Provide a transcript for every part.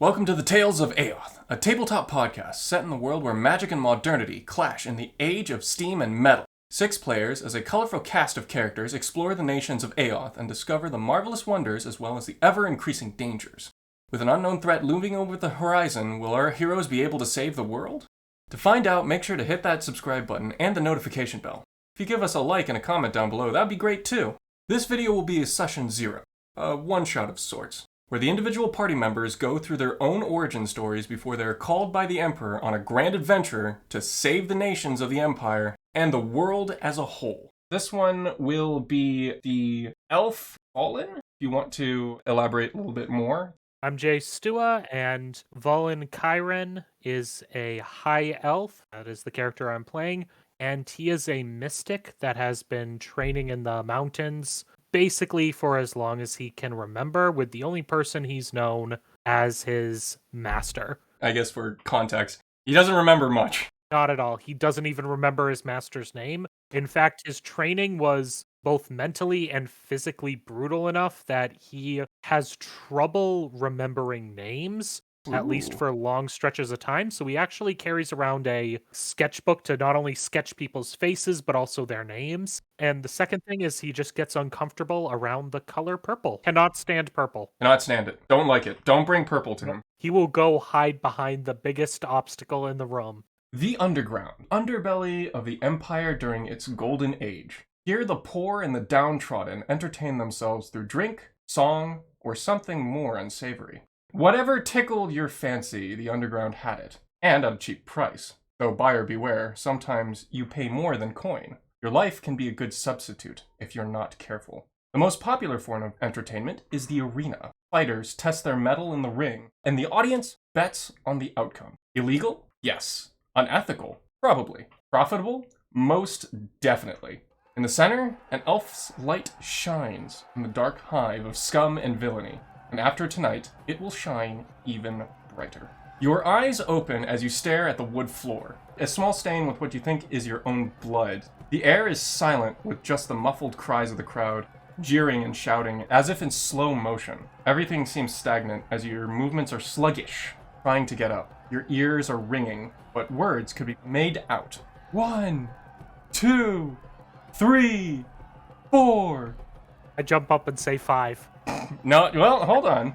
Welcome to the Tales of Aoth, a tabletop podcast set in the world where magic and modernity clash in the age of steam and metal. 6 players, as a colorful cast of characters, explore the nations of Aoth and discover the marvelous wonders as well as the ever-increasing dangers. With an unknown threat looming over the horizon, will our heroes be able to save the world? To find out, make sure to hit that subscribe button and the notification bell. If you give us a like and a comment down below, that'd be great too. This video will be a session 0, a one-shot of sorts, where the individual party members go through their own origin stories before they are called by the Emperor on a grand adventure to save the nations of the Empire and the world as a whole. This one will be the elf Vulen. If you want to elaborate a little bit more. I'm Jay Stua, and Vulen Kyren is a high elf. That is the character I'm playing, and he is a mystic that has been training in the mountains basically for as long as he can remember, with the only person he's known as his master. I guess for context, he doesn't remember much. Not at all. He doesn't even remember his master's name. In fact, his training was both mentally and physically brutal enough that he has trouble remembering names, at least for long stretches of time. So he actually carries around a sketchbook to not only sketch people's faces, but also their names. And the second thing is he just gets uncomfortable around the color purple. Cannot stand purple. Cannot stand it. Don't like it. Don't bring purple to him. He will go hide behind the biggest obstacle in the room. The Underground, underbelly of the Empire during its golden age. Here the poor and the downtrodden entertain themselves through drink, song, or something more unsavory. Whatever tickled your fancy, the Underground had it, and at a cheap price. Though buyer beware, sometimes you pay more than coin. Your life can be a good substitute if you're not careful. The most popular form of entertainment is the arena. Fighters test their mettle in the ring, and the audience bets on the outcome. Illegal? Yes. Unethical? Probably. Profitable? Most definitely. In the center, an elf's light shines in the dark hive of scum and villainy, and after tonight, it will shine even brighter. Your eyes open as you stare at the wood floor, a small stain with what you think is your own blood. The air is silent with just the muffled cries of the crowd, jeering and shouting as if in slow motion. Everything seems stagnant as your movements are sluggish, trying to get up. Your ears are ringing, but words could be made out. 1, 2, 3, 4. I jump up and say 5. No, well, hold on.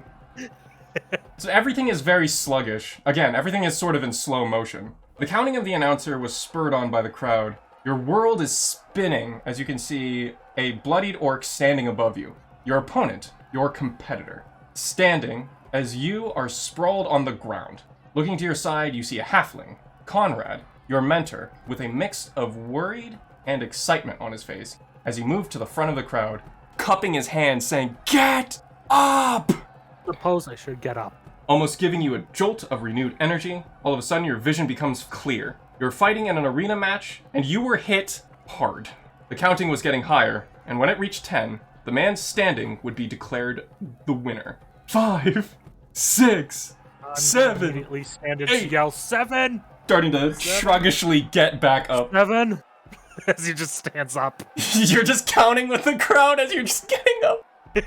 So everything is very sluggish. Again, everything is sort of in slow motion. The counting of the announcer was spurred on by the crowd. Your world is spinning as you can see a bloodied orc standing above you. Your opponent, your competitor, standing as you are sprawled on the ground. Looking to your side, you see a halfling, Conrad, your mentor, with a mix of worried and excitement on his face as he moved to the front of the crowd, cupping his hand saying, "Get up!" Suppose I should get up. Almost giving you a jolt of renewed energy. All of a sudden your vision becomes clear. You're fighting in an arena match, and you were hit hard. The counting was getting higher, and when it reached 10, the man standing would be declared the winner. 5, 6, 7, Immediately stand and 8. yell 7! Starting to shruggishly get back up. 7! As he just stands up. You're just counting with the crowd as you're just getting up.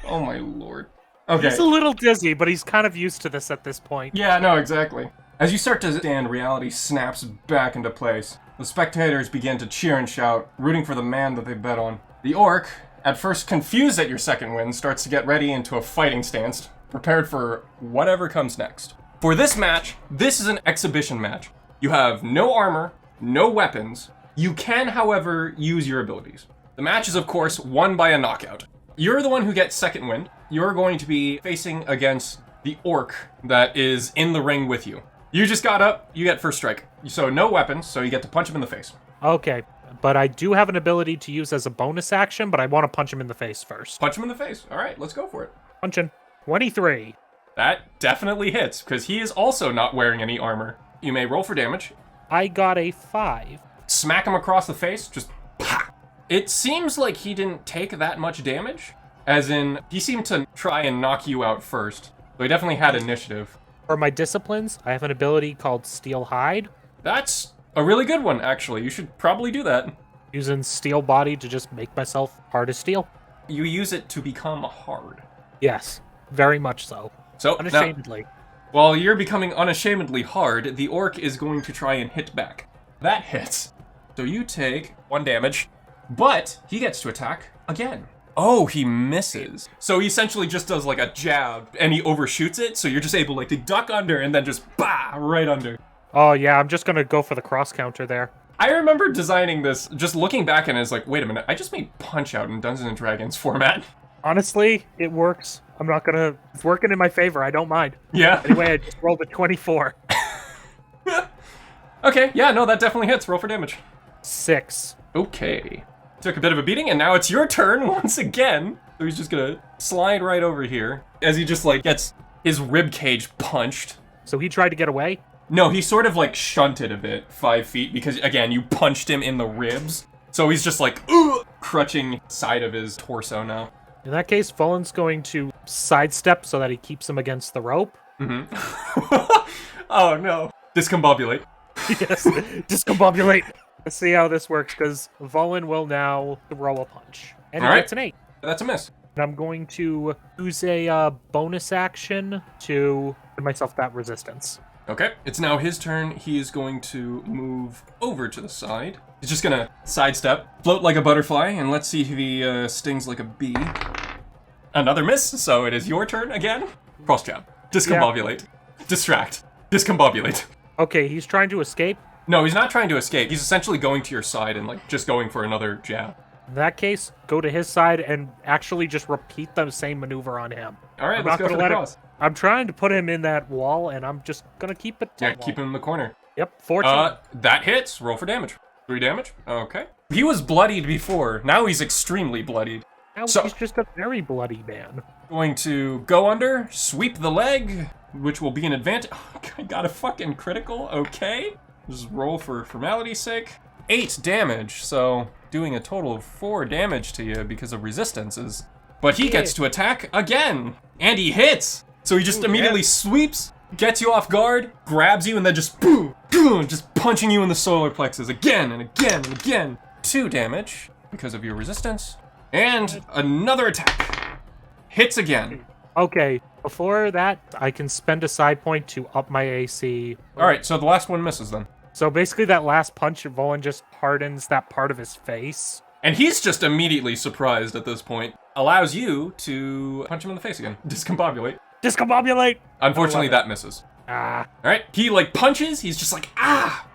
Oh my lord. Okay. He's a little dizzy, but he's kind of used to this at this point. Yeah, no, exactly. As you start to stand, reality snaps back into place. The spectators begin to cheer and shout, rooting for the man that they bet on. The orc, at first confused at your second win, starts to get ready into a fighting stance, prepared for whatever comes next. For this match, this is an exhibition match. You have no armor, no weapons. You can, however, use your abilities. The match is, of course, won by a knockout. You're the one who gets second wind. You're going to be facing against the orc that is in the ring with you. You just got up, you get first strike. So no weapons, so you get to punch him in the face. Okay, but I do have an ability to use as a bonus action, but I want to punch him in the face first. Punch him in the face. All right, let's go for it. Punching. 23. That definitely hits, because he is also not wearing any armor. You may roll for damage. I got a 5. Smack him across the face, just pah. It seems like he didn't take that much damage, as in, he seemed to try and knock you out first. So he definitely had initiative. For my disciplines, I have an ability called Steel Hide. That's a really good one, actually. You should probably do that. Using Steel Body to just make myself hard as steel. You use it to become hard. Yes, very much so. So, Unashamedly. While you're becoming unashamedly hard, the orc is going to try and hit back. That hits. So you take 1 damage, but he gets to attack again. Oh, he misses. So he essentially just does like a jab, and he overshoots it, so you're just able like to duck under and then just bah, right under. Oh yeah, I'm just gonna go for the cross counter there. I remember designing this, just looking back and it's like, wait a minute, I just made Punch-Out in Dungeons & Dragons format. Honestly, it works. It's working in my favor, I don't mind. Yeah. Anyway, I just rolled a 24. Okay, yeah, no, that definitely hits. Roll for damage. 6. Okay. Took a bit of a beating, and now it's your turn once again. So he's just gonna slide right over here as he just like gets his rib cage punched. So he tried to get away? No, he sort of like shunted a bit 5 feet because again, you punched him in the ribs. So he's just like crutching side of his torso now. In that case, Vulen's going to sidestep so that he keeps him against the rope. Mm-hmm. Oh no. Discombobulate. Yes, discombobulate. Let's see how this works, because Vulen will now throw a punch. And he gets an 8. That's a miss. And I'm going to use a bonus action to give myself that resistance. Okay, it's now his turn. He is going to move over to the side. He's just gonna sidestep, float like a butterfly, and let's see if he stings like a bee. Another miss, so it is your turn again. Cross jab. Discombobulate. Yeah. Distract. Discombobulate. Okay, he's trying to escape. No, he's not trying to escape. He's essentially going to your side and like just going for another jab. In that case, go to his side and actually just repeat the same maneuver on him. All right, let's go for the cross. I'm trying to put him in that wall, and I'm just gonna keep it. Yeah, keep him in the corner. Yep, 14. That hits. Roll for damage. 3 damage. Okay. He was bloodied before. Now he's extremely bloodied. Now he's just a very bloody man. Going to go under, sweep the leg, which will be an advantage. Oh, I got a fucking critical. Okay. Just roll for formality's sake. 8 damage, so doing a total of 4 damage to you because of resistances. But he gets to attack again, and he hits. So he just immediately sweeps, gets you off guard, grabs you, and then just boom, boom, just punching you in the solar plexus again and again and again. 2 damage because of your resistance, and another attack. Hits again. Okay, before that, I can spend a side point to up my AC. All right, so the last one misses then. So basically that last punch, Vulen just hardens that part of his face. And he's just immediately surprised at this point. Allows you to punch him in the face again. Discombobulate. Discombobulate! Unfortunately, that misses. Ah. Alright, he like punches, he's just like,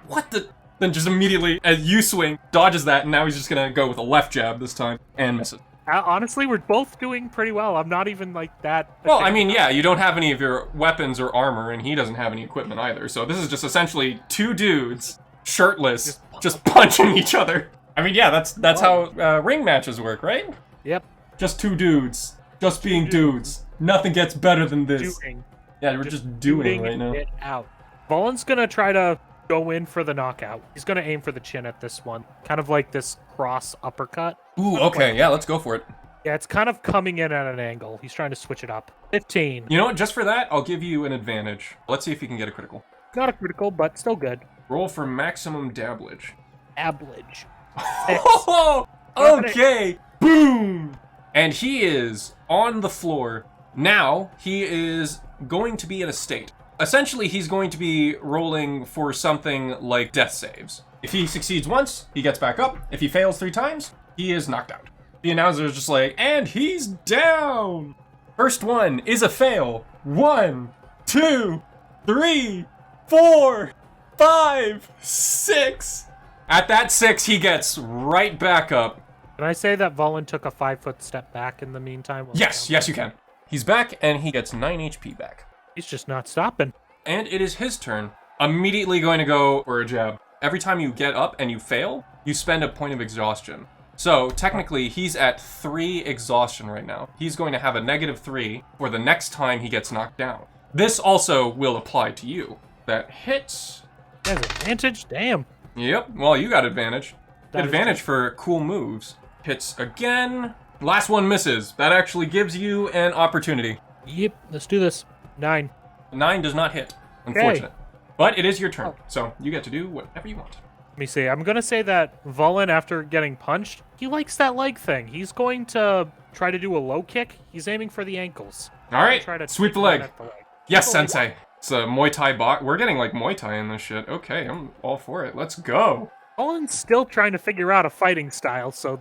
what the? Then just immediately, as you swing, dodges that, and now he's just gonna go with a left jab this time, and misses. Honestly, we're both doing pretty well. I'm not even like that. Well, I mean, yeah, you don't have any of your weapons or armor, and he doesn't have any equipment either. So this is just essentially 2 dudes, shirtless, just punching each other. I mean, yeah, that's how ring matches work, right? Yep. Just 2 dudes, just being dudes. Nothing gets better than this. Doing. Yeah, we're just doing right now. It out. Vulen's gonna try to go in for the knockout. He's gonna aim for the chin at this one. Kind of like this cross uppercut. Ooh, okay, yeah, let's go for it. Yeah, it's kind of coming in at an angle. He's trying to switch it up. 15. You know what, just for that, I'll give you an advantage. Let's see if you can get a critical. Not a critical, but still good. Roll for maximum dabblage. Ablage. Oh, okay, boom! And he is on the floor. Now, he is going to be in a state. Essentially, he's going to be rolling for something like death saves. If he succeeds once, he gets back up. If he fails 3 times, he is knocked out. The announcer is just like, and he's down! First one is a fail. 1, 2, 3, 4, 5, 6. At that 6, he gets right back up. Can I say that Vulen took a 5-foot step back in the meantime? Yes, you can. He's back, and he gets 9 HP back. He's just not stopping. And it is his turn. Immediately going to go for a jab. Every time you get up and you fail, you spend a point of exhaustion. So, technically, he's at 3 exhaustion right now. He's going to have a -3 for the next time he gets knocked down. This also will apply to you. That hits. Has advantage? Damn. Yep, well, you got advantage. That Advantage for cool moves. Hits again. Last one misses. That actually gives you an opportunity. Yep, let's do this. 9. 9 does not hit. Unfortunate. But it is your turn, so you get to do whatever you want. Let me see. I'm going to say that Vulen, after getting punched, he likes that leg thing. He's going to try to do a low kick. He's aiming for the ankles. All right, Try to sweep the take leg. one at the leg. Yes, Sensei. It's a Muay Thai box. We're getting like Muay Thai in this shit. Okay, I'm all for it. Let's go. Vulen's still trying to figure out a fighting style, so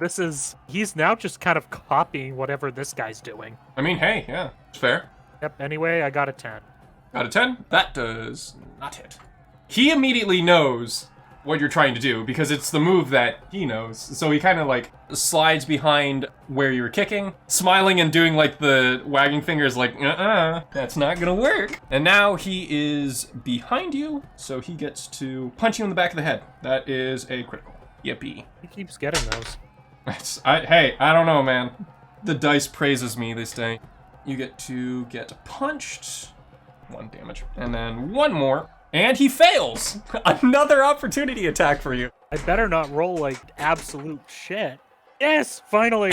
he's now just kind of copying whatever this guy's doing. I mean, hey, yeah, it's fair. Yep, anyway, I got a 10. Got a 10? That does not hit. He immediately knows what you're trying to do because it's the move that he knows. So he kind of like slides behind where you're kicking, smiling and doing like the wagging fingers like, that's not gonna work. And now he is behind you, so he gets to punch you in the back of the head. That is a critical. Yippee. He keeps getting those. Hey, I don't know, man. The dice praises me this day. You get to get punched. 1 damage. And then 1 more. And he fails! Another opportunity attack for you. I better not roll like absolute shit. Yes, finally!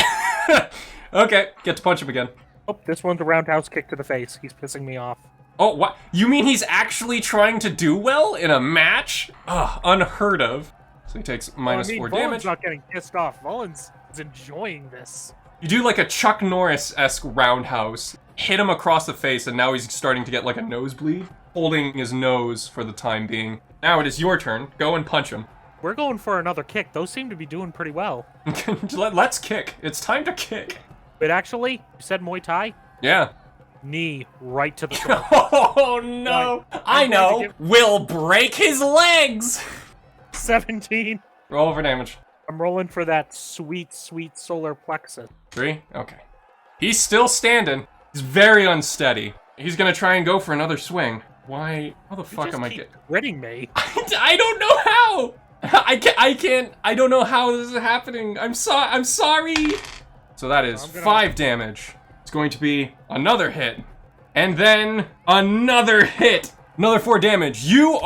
Okay, get to punch him again. Oh, this one's a roundhouse kick to the face. He's pissing me off. Oh, what? You mean he's actually trying to do well in a match? Ugh, unheard of. So he takes minus 4 damage. Vulen's not getting pissed off. Vulen's enjoying this. You do like a Chuck Norris-esque roundhouse, hit him across the face, and now he's starting to get like a nosebleed, holding his nose for the time being. Now it is your turn. Go and punch him. We're going for another kick. Those seem to be doing pretty well. Let's kick. It's time to kick. Wait, actually, you said Muay Thai? Yeah. Knee right to the throat. Oh, no. I know. We'll break his legs. 17. Roll for damage. I'm rolling for that sweet, sweet solar plexus. 3? Okay. He's still standing. He's very unsteady. He's gonna try and go for another swing. Why? How the fuck am I getting? Critting me. I don't know how. I can't. I don't know how this is happening. I'm sorry. So that is 5 damage. It's going to be another hit, and then another hit. Another 4 damage. You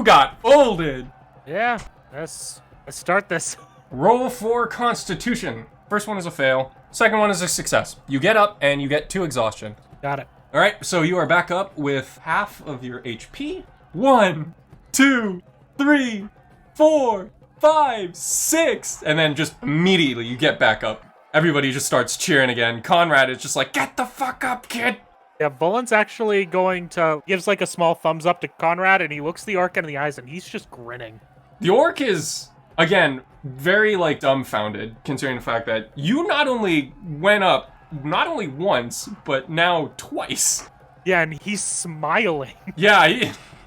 got folded. Yeah. Let's start this. Roll for Constitution. First one is a fail. Second one is a success. You get up and you get 2 exhaustion. Got it. All right, so you are back up with half of your HP. 1, 2, 3, 4, 5, 6, and then just immediately you get back up. Everybody just starts cheering again. Conrad is just like, get the fuck up, kid. Yeah, Vulen's actually gives like a small thumbs up to Conrad, and he looks the orc in the eyes, and he's just grinning. The orc is, again, very like dumbfounded, considering the fact that you not only went up not only once, but now twice. Yeah, and he's smiling. Yeah,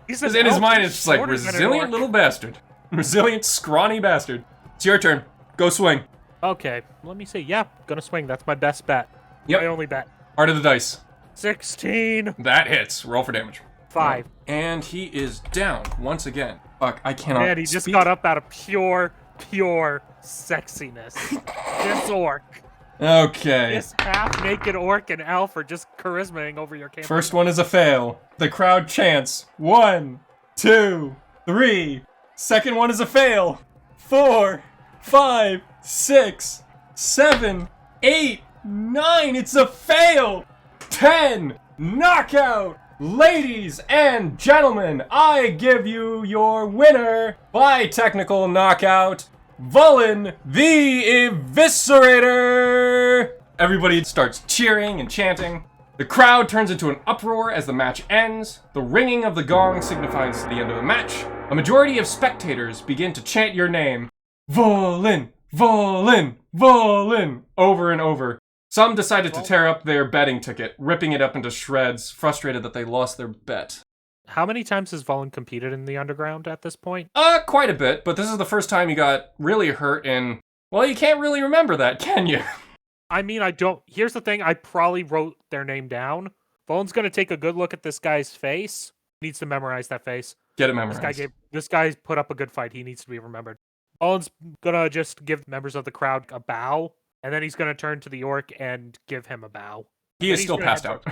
he's in his mind, it's just like, resilient little bastard. Resilient, scrawny bastard. It's your turn. Go swing. Okay, let me see. Yeah, gonna swing. That's my best bet. Yep. My only bet. Art of the dice. 16. That hits. Roll for damage. 5. And he is down once again. Fuck, I cannot Man, he just got up out of pure sexiness. This orc. Okay. This half-naked orc and elf are just charismaing over your camera. First one is a fail. The crowd chants 1, 2, 3. Second one is a fail. 4, 5, 6, 7, 8, 9. It's a fail. 10. Knockout. Ladies and gentlemen, I give you your winner by technical knockout, Vulen the Eviscerator! Everybody starts cheering and chanting. The crowd turns into an uproar as the match ends. The ringing of the gong signifies the end of the match. A majority of spectators begin to chant your name, Vulen, Vulen, Vulen, over and over. Some decided to tear up their betting ticket, ripping it up into shreds, frustrated that they lost their bet. How many times has Vulen competed in the underground at this point? Quite a bit, but this is the first time he got really hurt and, well, you can't really remember that, can you? I mean, I don't. Here's the thing, I probably wrote their name down. Vulen's gonna take a good look at this guy's face. Needs to memorize that face. Get it memorized. This guy put up a good fight. He needs to be remembered. Vulen's gonna just give members of the crowd a bow. And then he's going to turn to the orc and give him a bow. He is still passed out.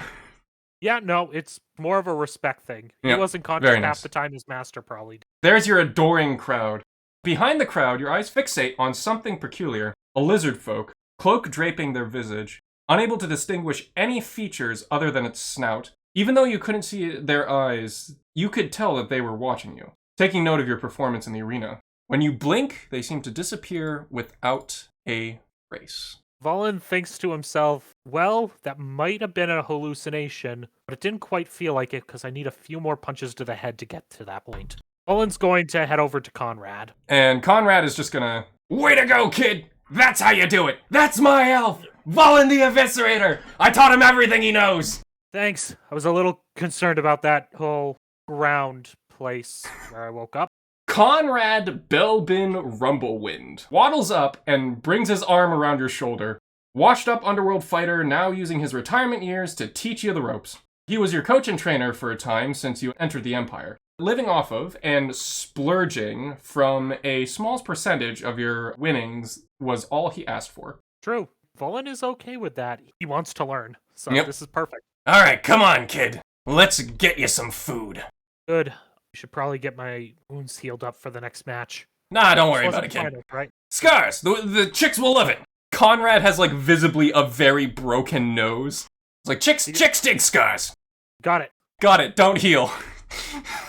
Yeah, no, it's more of a respect thing. Yep, he wasn't conscious half the time his master probably did. There's your adoring crowd. Behind the crowd, your eyes fixate on something peculiar. A lizard folk, cloak draping their visage, unable to distinguish any features other than its snout. Even though you couldn't see their eyes, you could tell that they were watching you, taking note of your performance in the arena. When you blink, they seem to disappear without a race. Vulen thinks to himself, well, that might have been a hallucination, but it didn't quite feel like it because I need a few more punches to the head to get to that point. Vulen's going to head over to Conrad. And Conrad is just gonna, way to go, kid! That's how you do it! That's my elf! Vulen the Eviscerator! I taught him everything he knows! Thanks. I was a little concerned about that whole ground place where I woke up. Conrad Belbin Rumblewind waddles up and brings his arm around your shoulder. Washed up Underworld fighter, now using his retirement years to teach you the ropes. He was your coach and trainer for a time since you entered the Empire. Living off of and splurging from a small percentage of your winnings was all he asked for. True. Vulen is okay with that. He wants to learn, so This is perfect. Alright, come on, kid. Let's get you some food. Good. I should probably get my wounds healed up for the next match. Nah, don't worry about it, kid. Right? Scars! The chicks will love it! Conrad has, visibly a very broken nose. It's like, chicks dig scars! Got it. Got it, don't heal.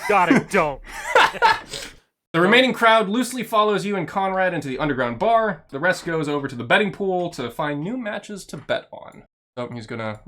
Got it, don't. The remaining crowd loosely follows you and Conrad into the underground bar. The rest goes over to the betting pool to find new matches to bet on. So he's gonna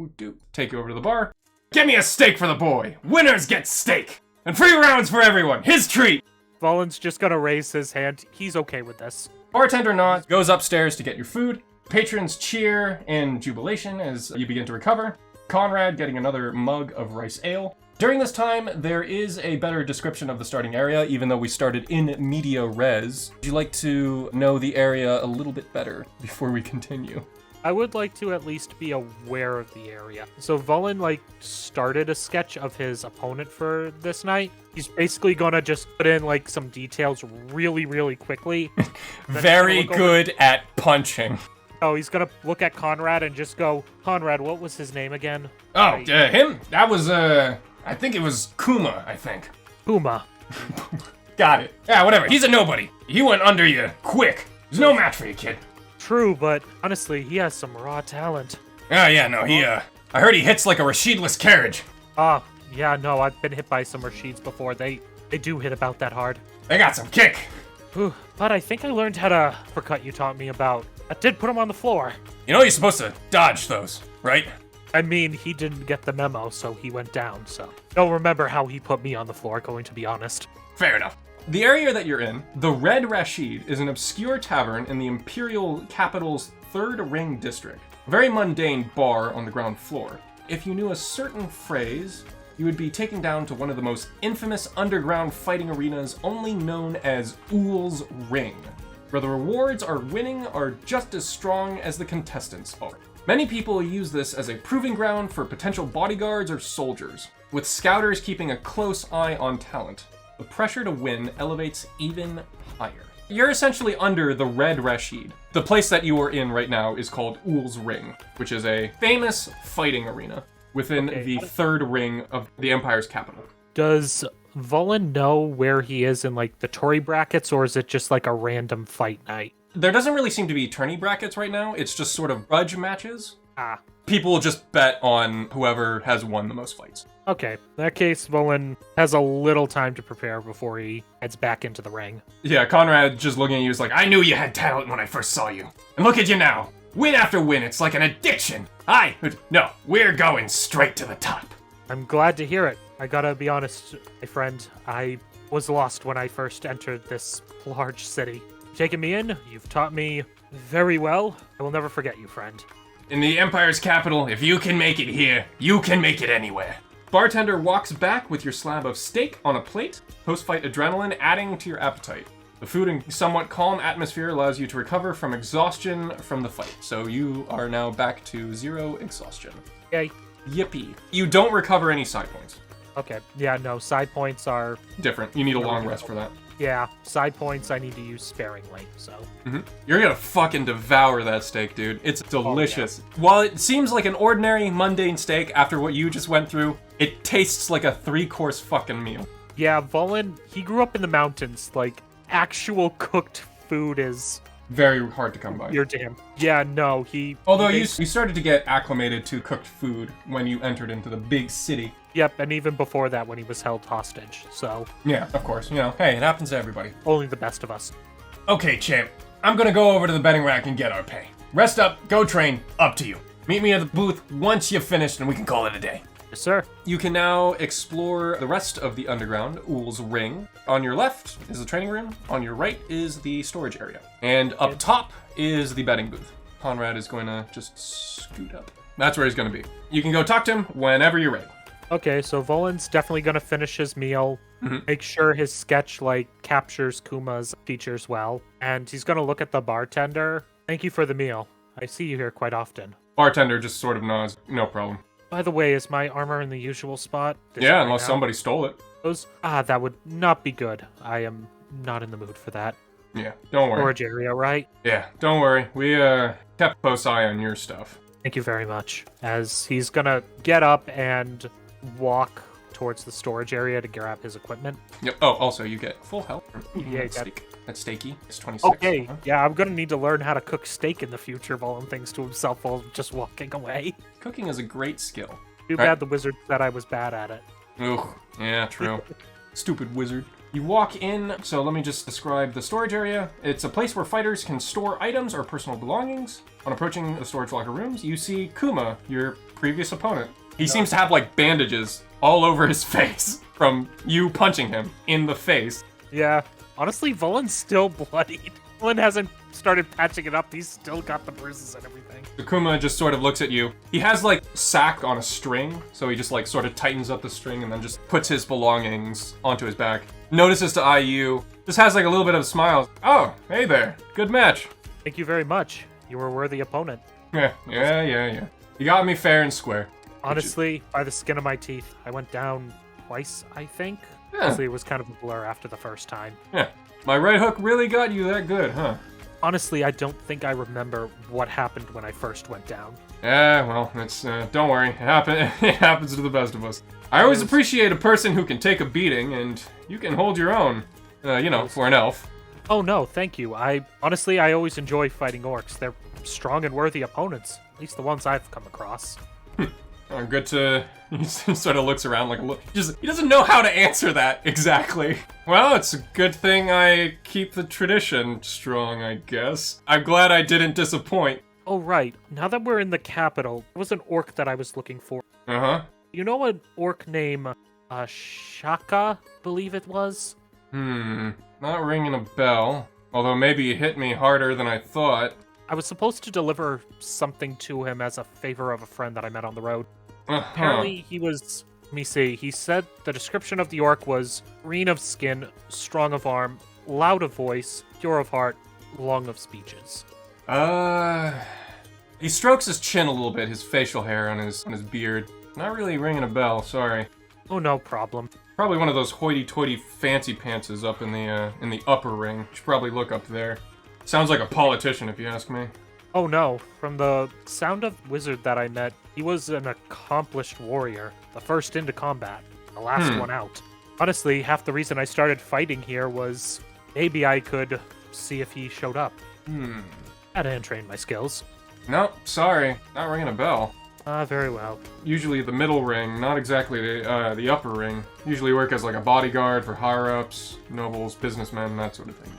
take you over to the bar. Give me a steak for the boy! Winners get steak! And free rounds for everyone! His treat! Vulen's just gonna raise his hand. He's okay with this. Bartender nods, goes upstairs to get your food. Patrons cheer in jubilation as you begin to recover. Conrad getting another mug of rice ale. During this time, there is a better description of the starting area, even though we started in media res. Would you like to know the area a little bit better before we continue? I would like to at least be aware of the area. So Vulen, started a sketch of his opponent for this night. He's basically gonna just put in, some details really, really quickly. Very good at punching. Oh, he's gonna look at Conrad and just go, Conrad, what was his name again? Oh, him? That was, I think it was Kuma, I think. Puma. Got it. Yeah, whatever. He's a nobody. He went under you quick. There's no match for you, kid. True, but honestly, he has some raw talent. Oh, yeah, no, I heard he hits like a Rashidless carriage. Oh, yeah, no, I've been hit by some Rashids before. They do hit about that hard. They got some kick. Whew, but I think I learned how to uppercut you taught me about. That did put him on the floor. You know you're supposed to dodge those, right? I mean, he didn't get the memo, so he went down, so. Don't remember how he put me on the floor, going to be honest. Fair enough. The area that you're in, the Red Rashid, is an obscure tavern in the imperial capital's Third Ring district. A very mundane bar on the ground floor. If you knew a certain phrase, you would be taken down to one of the most infamous underground fighting arenas only known as Ool's Ring, where the rewards winning are just as strong as the contestants are. Many people use this as a proving ground for potential bodyguards or soldiers, with scouters keeping a close eye on talent. The pressure to win elevates even higher. You're essentially under the Red Rashid. The place that you are in right now is called Ool's Ring, which is a famous fighting arena within the third ring of the Empire's capital. Does Vulen know where he is in, the Tory brackets, or is it just, a random fight night? There doesn't really seem to be tourney brackets right now. It's just sort of grudge matches. Ah. People will just bet on whoever has won the most fights. Okay, in that case, Vulen has a little time to prepare before he heads back into the ring. Yeah, Conrad just looking at you is like, I knew you had talent when I first saw you. And look at you now. Win after win, it's like an addiction. No, we're going straight to the top. I'm glad to hear it. I gotta be honest, my friend, I was lost when I first entered this large city. You've taken me in, you've taught me very well. I will never forget you, friend. In the Empire's capital, if you can make it here, you can make it anywhere. Bartender walks back with your slab of steak on a plate, post-fight adrenaline adding to your appetite. The food and somewhat calm atmosphere allows you to recover from exhaustion from the fight, so you are now back to 0 exhaustion. Yay. Yippee. You don't recover any side points. Okay, yeah, no, side points are... different. You need a long rest for that. Yeah, side points I need to use sparingly, so... You're gonna fucking devour that steak, dude. It's delicious. Oh, yeah. While it seems like an ordinary, mundane steak after what you just went through, it tastes like a 3-course fucking meal. Yeah, Vulen, he grew up in the mountains. Actual cooked food is... very hard to come by. Weird to him. Yeah, no, Although you started to get acclimated to cooked food when you entered into the big city. Yep, and even before that when he was held hostage, so... yeah, of course. Hey, it happens to everybody. Only the best of us. Okay, champ. I'm gonna go over to the betting rack and get our pay. Rest up, go train, up to you. Meet me at the booth once you've finished and we can call it a day. Yes, sir. You can now explore the rest of the underground, Ool's Ring. On your left is the training room. On your right is the storage area. And up top is the betting booth. Conrad is going to just scoot up. That's where he's going to be. You can go talk to him whenever you're ready. Okay, so Vulen's definitely going to finish his meal, make sure his sketch, captures Kuma's features well, and he's going to look at the bartender. Thank you for the meal. I see you here quite often. Bartender just sort of nods. No problem. By the way, is my armor in the usual spot? Yeah, unless somebody stole it. That would not be good. I am not in the mood for that. Yeah, don't worry. Storage area, right? Yeah, don't worry. We kept a close eye on your stuff. Thank you very much. As he's going to get up and walk towards the storage area to grab his equipment. Yep. Oh, also, you get full health. Yeah, That's steaky. It's 26. Okay, huh? Yeah, I'm gonna need to learn how to cook steak in the future, Vulen thinks to himself while just walking away. Cooking is a great skill. Too bad the wizard said I was bad at it. Ugh, yeah, true. Stupid wizard. You walk in, so let me just describe the storage area. It's a place where fighters can store items or personal belongings. On approaching the storage locker rooms, you see Kuma, your previous opponent. He seems to have, bandages all over his face from you punching him in the face. Yeah. Honestly, Vulen's still bloodied. Vulen hasn't started patching it up. He's still got the bruises and everything. Kuma just sort of looks at you. He has, sack on a string, so he just, sort of tightens up the string and then just puts his belongings onto his back. Notices to eye you. Just has, a little bit of a smile. Oh, hey there. Good match. Thank you very much. You were a worthy opponent. Yeah. You got me fair and square. Honestly, by the skin of my teeth, I went down twice, I think. Yeah. Honestly, it was kind of a blur after the first time. Yeah. My right hook really got you that good, huh? Honestly, I don't think I remember what happened when I first went down. Yeah, well, it's, don't worry. It happens to the best of us. I always appreciate a person who can take a beating, and you can hold your own, for an elf. Oh no, thank you. I always enjoy fighting orcs. They're strong and worthy opponents. At least the ones I've come across. Good to... He sort of looks around he doesn't know how to answer that exactly. Well, it's a good thing I keep the tradition strong, I guess. I'm glad I didn't disappoint. Oh, right. Now that we're in the capital, there was an orc that I was looking for. Uh-huh. You know an orc named Shaka, believe it was? Not ringing a bell. Although maybe you hit me harder than I thought. I was supposed to deliver something to him as a favor of a friend that I met on the road. Uh-huh. Apparently he was... Let me see. He said the description of the orc was green of skin, strong of arm, loud of voice, pure of heart, long of speeches. He strokes his chin a little bit, his facial hair on his beard. Not really ringing a bell, sorry. Oh, no problem. Probably one of those hoity-toity fancy pantses up in the upper ring. You should probably look up there. Sounds like a politician, if you ask me. Oh no, from the sound of wizard that I met, he was an accomplished warrior. The first into combat, the last one out. Honestly, half the reason I started fighting here was maybe I could see if he showed up. Had to train my skills. No, sorry, not ringing a bell. Very well. Usually the middle ring, not exactly the upper ring. Usually work as a bodyguard for higher-ups, nobles, businessmen, that sort of thing.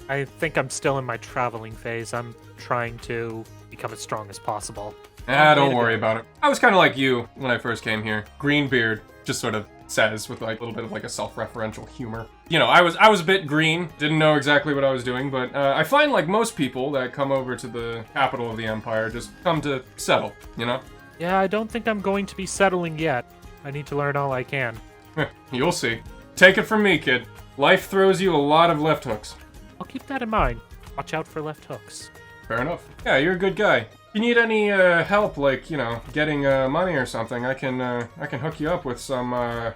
I think I'm still in my traveling phase. I'm trying to become as strong as possible. Don't worry about it. I was kind of like you when I first came here. Greenbeard just sort of says with a little bit of a self-referential humor. I was a bit green, didn't know exactly what I was doing, but I find most people that come over to the capital of the empire just come to settle, Yeah, I don't think I'm going to be settling yet. I need to learn all I can. You'll see. Take it from me, kid. Life throws you a lot of left hooks. I'll keep that in mind. Watch out for left hooks. Fair enough. Yeah, you're a good guy. If you need any help, getting money or something, I can hook you up with some,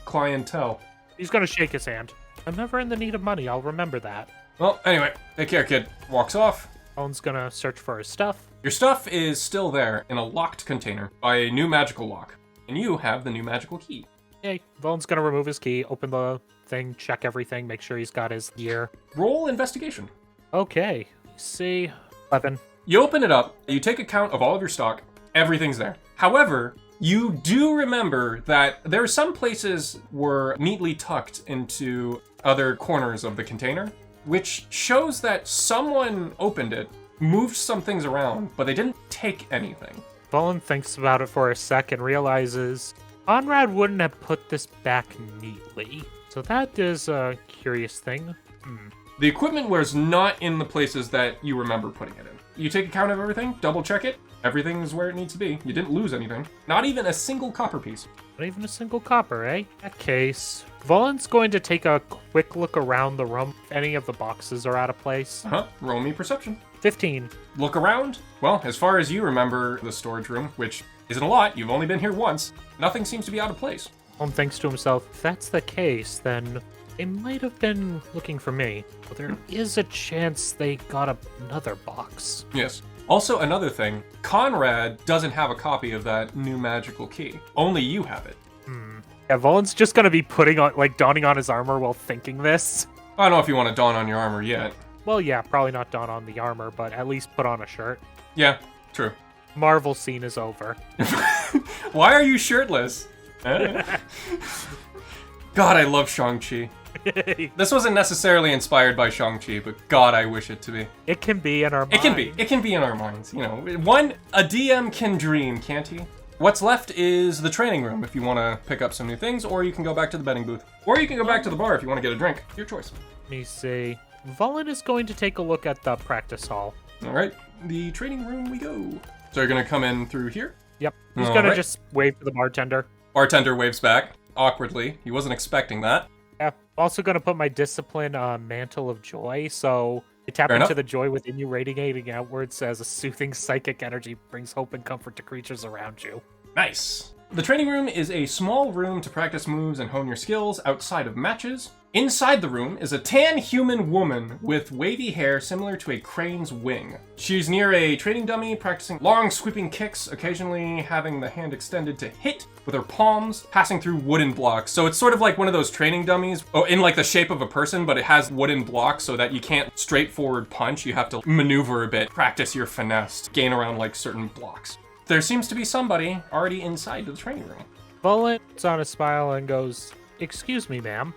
clientele. He's gonna shake his hand. I'm never in the need of money, I'll remember that. Well, anyway, take care, kid. Walks off. Owen's gonna search for his stuff. Your stuff is still there in a locked container by a new magical lock, and you have the new magical key. Yay. Vulen's gonna remove his key, open the thing, check everything, make sure he's got his gear. Roll investigation. Okay. See. 11. You open it up, you take account of all of your stock, everything's there. However, you do remember that there are some places were neatly tucked into other corners of the container, which shows that someone opened it moved some things around, but they didn't take anything. Vulen thinks about it for a sec and realizes Conrad wouldn't have put this back neatly. So that is a curious thing. The equipment was not in the places that you remember putting it in. You take account of everything, double check it, everything is where it needs to be. You didn't lose anything. Not even a single copper piece. Not even a single copper, eh? In that case, Vulen's going to take a quick look around the room if any of the boxes are out of place. Roll me perception. 15. Look around. Well, as far as you remember the storage room, which isn't a lot, you've only been here once, nothing seems to be out of place. Vulen thinks to himself, if that's the case, then they might have been looking for me. But there is a chance they got another box. Yes. Also, another thing, Conrad doesn't have a copy of that new magical key. Only you have it. Yeah, Vulen's just gonna be donning on his armor while thinking this. I don't know if you want to don on your armor yet. Well, yeah, probably not don on the armor, but at least put on a shirt. Yeah, true. Marvel scene is over. Why are you shirtless? God, I love Shang-Chi. This wasn't necessarily inspired by Shang-Chi, but God, I wish it to be. It can be in our minds. It can be in our minds. You know, a DM can dream, can't he? What's left is the training room if you want to pick up some new things, or you can go back to the betting booth. Or you can go back to the bar if you want to get a drink. Your choice. Let me see. Vulen is going to take a look at the practice hall. All right, the training room we go. So you're going to come in through here? Yep. He's going to just wave to the bartender. Bartender waves back, awkwardly. He wasn't expecting that. Yeah. Also going to put my discipline mantle of joy, so you tap Fair into enough. the joy within you, radiating outwards as a soothing psychic energy brings hope and comfort to creatures around you. Nice. The training room is a small room to practice moves and hone your skills outside of matches. Inside the room is a tan human woman with wavy hair similar to a crane's wing. She's near a training dummy, practicing long sweeping kicks, occasionally having the hand extended to hit with her palms, passing through wooden blocks. So it's sort of like one of those training dummies, in like the shape of a person, but it has wooden blocks so that you can't straightforward punch. You have to maneuver a bit, practice your finesse, gain around like certain blocks. There seems to be somebody already inside the training room. Vulen puts on a smile and goes, "Excuse me, ma'am."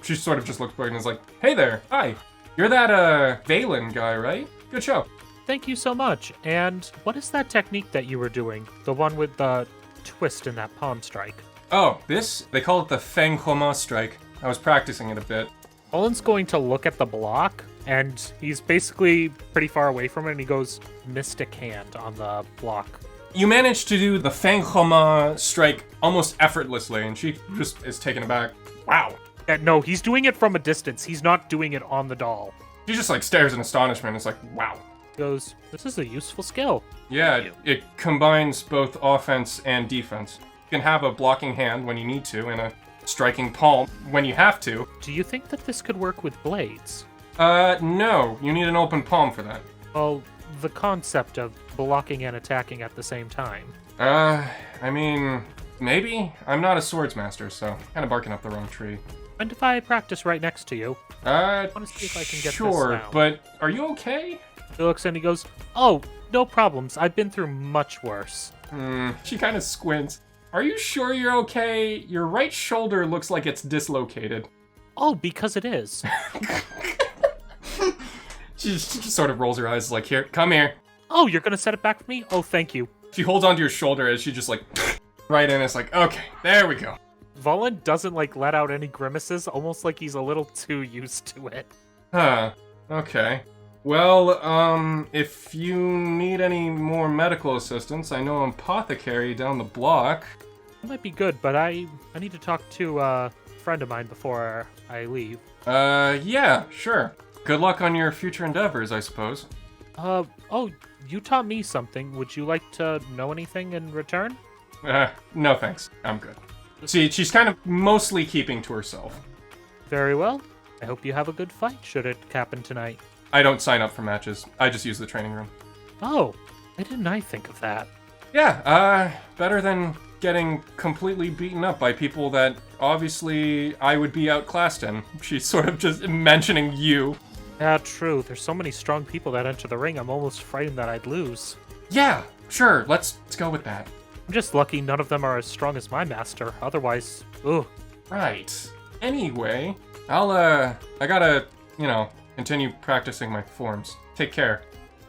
She sort of just looks back and is like, "Hey there, hi. You're that, Vulen guy, right? Good show." Thank you so much. And what is that technique that you were doing? The one with the twist in that palm strike? Oh, they call it the Feng Homa strike. I was practicing it a bit. Vulen's going to look at the block, and he's basically pretty far away from it, and he goes, "Mystic Hand" on the block. You managed to do the Feng Homa strike almost effortlessly, and she just is taken aback. Wow. Yeah, no, he's doing it from a distance. He's not doing it on the doll. She just like stares in astonishment. It's like, wow. He goes, "This is a useful skill." Yeah, it combines both offense and defense. You can have a blocking hand when you need to, and a striking palm when you have to. Do you think that this could work with blades? No. You need an open palm for that. Well, the concept of blocking and attacking at the same time. I mean, maybe? I'm not a swordsmaster, so kind of barking up the wrong tree. And if I practice right next to you, I want to see if I can get sure, this down. But are you okay? He looks and he goes, "Oh, no problems. I've been through much worse." She kind of squints. Are you sure you're okay? Your right shoulder looks like it's dislocated. Oh, because it is. She just sort of rolls her eyes like, here, come here. Oh, you're gonna set it back for me? Oh, thank you. She holds onto your shoulder as she just like, right in. It's like, okay, there we go. Vulen doesn't let out any grimaces, almost like he's a little too used to it. Huh, okay. Well, if you need any more medical assistance, I know an apothecary down the block. That might be good, but I need to talk to a friend of mine before I leave. Yeah, sure. Good luck on your future endeavors, I suppose. Oh, you taught me something. Would you like to know anything in return? No thanks. I'm good. See, she's kind of mostly keeping to herself. Very well. I hope you have a good fight, should it happen tonight. I don't sign up for matches. I just use the training room. Oh, why didn't I think of that? Yeah, better than getting completely beaten up by people that obviously I would be outclassed in. She's sort of just mentioning you. Yeah, true. There's so many strong people that enter the ring, I'm almost frightened that I'd lose. Yeah, sure, let's go with that. I'm just lucky none of them are as strong as my master. Otherwise, ugh. Right. Anyway, I gotta, continue practicing my forms. Take care.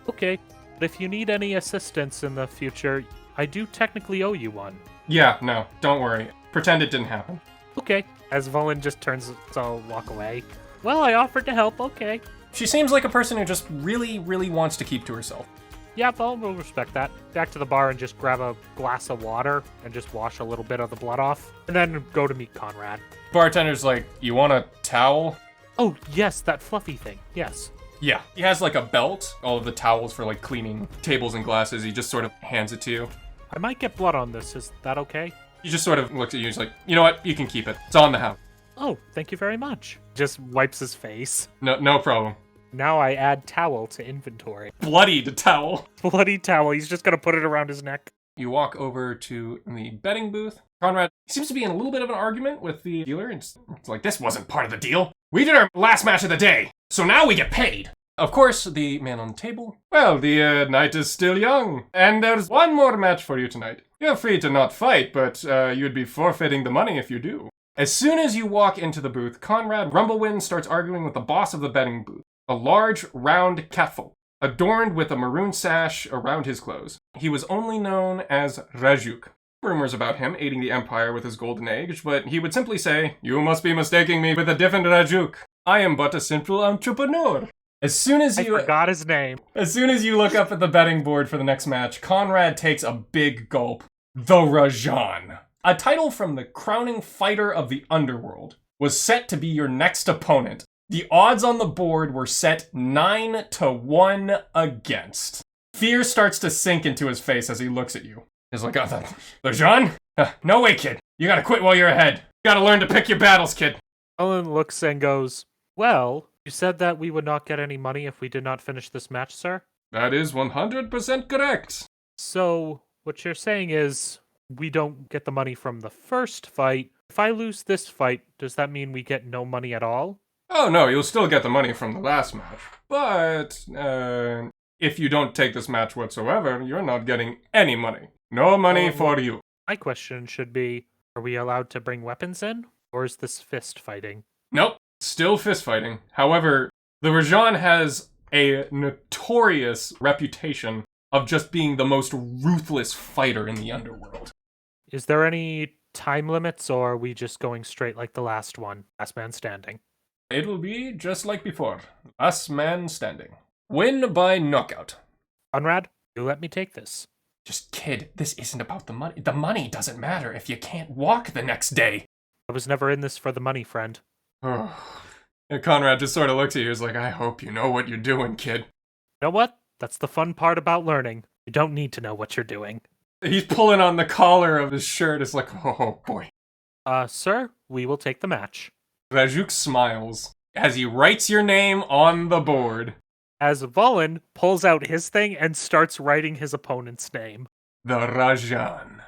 Okay, but if you need any assistance in the future, I do technically owe you one. Yeah, no, don't worry. Pretend it didn't happen. Okay. As Vulen just turns to walk away. Well, I offered to help, okay. She seems like a person who just really, really wants to keep to herself. Yeah, Vulen will respect that. Back to the bar and just grab a glass of water and just wash a little bit of the blood off. And then go to meet Conrad. Bartender's like, you want a towel? Oh, yes, that fluffy thing. Yes. Yeah. He has like a belt, all of the towels for like cleaning tables and glasses. He just sort of hands it to you. I might get blood on this. Is that okay? He just sort of looks at you and he's like, you know what? You can keep it. It's on the house. Oh, thank you very much. Just wipes his face. No problem. Now I add towel to inventory. Bloodied towel. Bloody towel. He's just gonna put it around his neck. You walk over to the betting booth. Conrad seems to be in a little bit of an argument with the dealer. It's like, this wasn't part of the deal. We did our last match of the day, so now we get paid. Of course, the man on the table. Well, the night is still young, and there's one more match for you tonight. You're free to not fight, but you'd be forfeiting the money if you do. As soon as you walk into the booth, Conrad Rumblewind starts arguing with the boss of the betting booth, a large, round catfolk, adorned with a maroon sash around his clothes. He was only known as Rajuk. Rumors about him aiding the Empire with his golden age, but he would simply say, "You must be mistaking me with a different Rajuk. I am but a simple entrepreneur." I forgot his name. As soon as you look up at the betting board for the next match, Conrad takes a big gulp. The Rajan, a title from the crowning fighter of the Underworld, was set to be your next opponent. The odds on the board were set 9-1 against. Fear starts to sink into his face as he looks at you. He's like, "Oh, the Rajan? No way, kid. You gotta quit while you're ahead. You gotta learn to pick your battles, kid." Ellen looks and goes, "Well, you said that we would not get any money if we did not finish this match, sir?" "That is 100% correct." "So, what you're saying is, we don't get the money from the first fight. If I lose this fight, does that mean we get no money at all?" "Oh no, you'll still get the money from the last match. But, if you don't take this match whatsoever, you're not getting any money. No money for you." My question should be, are we allowed to bring weapons in? Or is this fist fighting? Nope, still fist fighting. However, the Rajan has a notorious reputation of just being the most ruthless fighter in the Underworld. Is there any time limits, or are we just going straight like the last one? Last man standing. It will be just like before. Last man standing. Win by knockout. Conrad, you let me take this. Just kid, this isn't about the money. The money doesn't matter if you can't walk the next day. I was never in this for the money, friend. And Conrad just sort of looks at you. He's like, "I hope you know what you're doing, kid." You know what? That's the fun part about learning. You don't need to know what you're doing. He's pulling on the collar of his shirt. It's like, oh boy. Sir, we will take the match. Rajuk smiles as he writes your name on the board. As Vulen pulls out his thing and starts writing his opponent's name. The Rajan.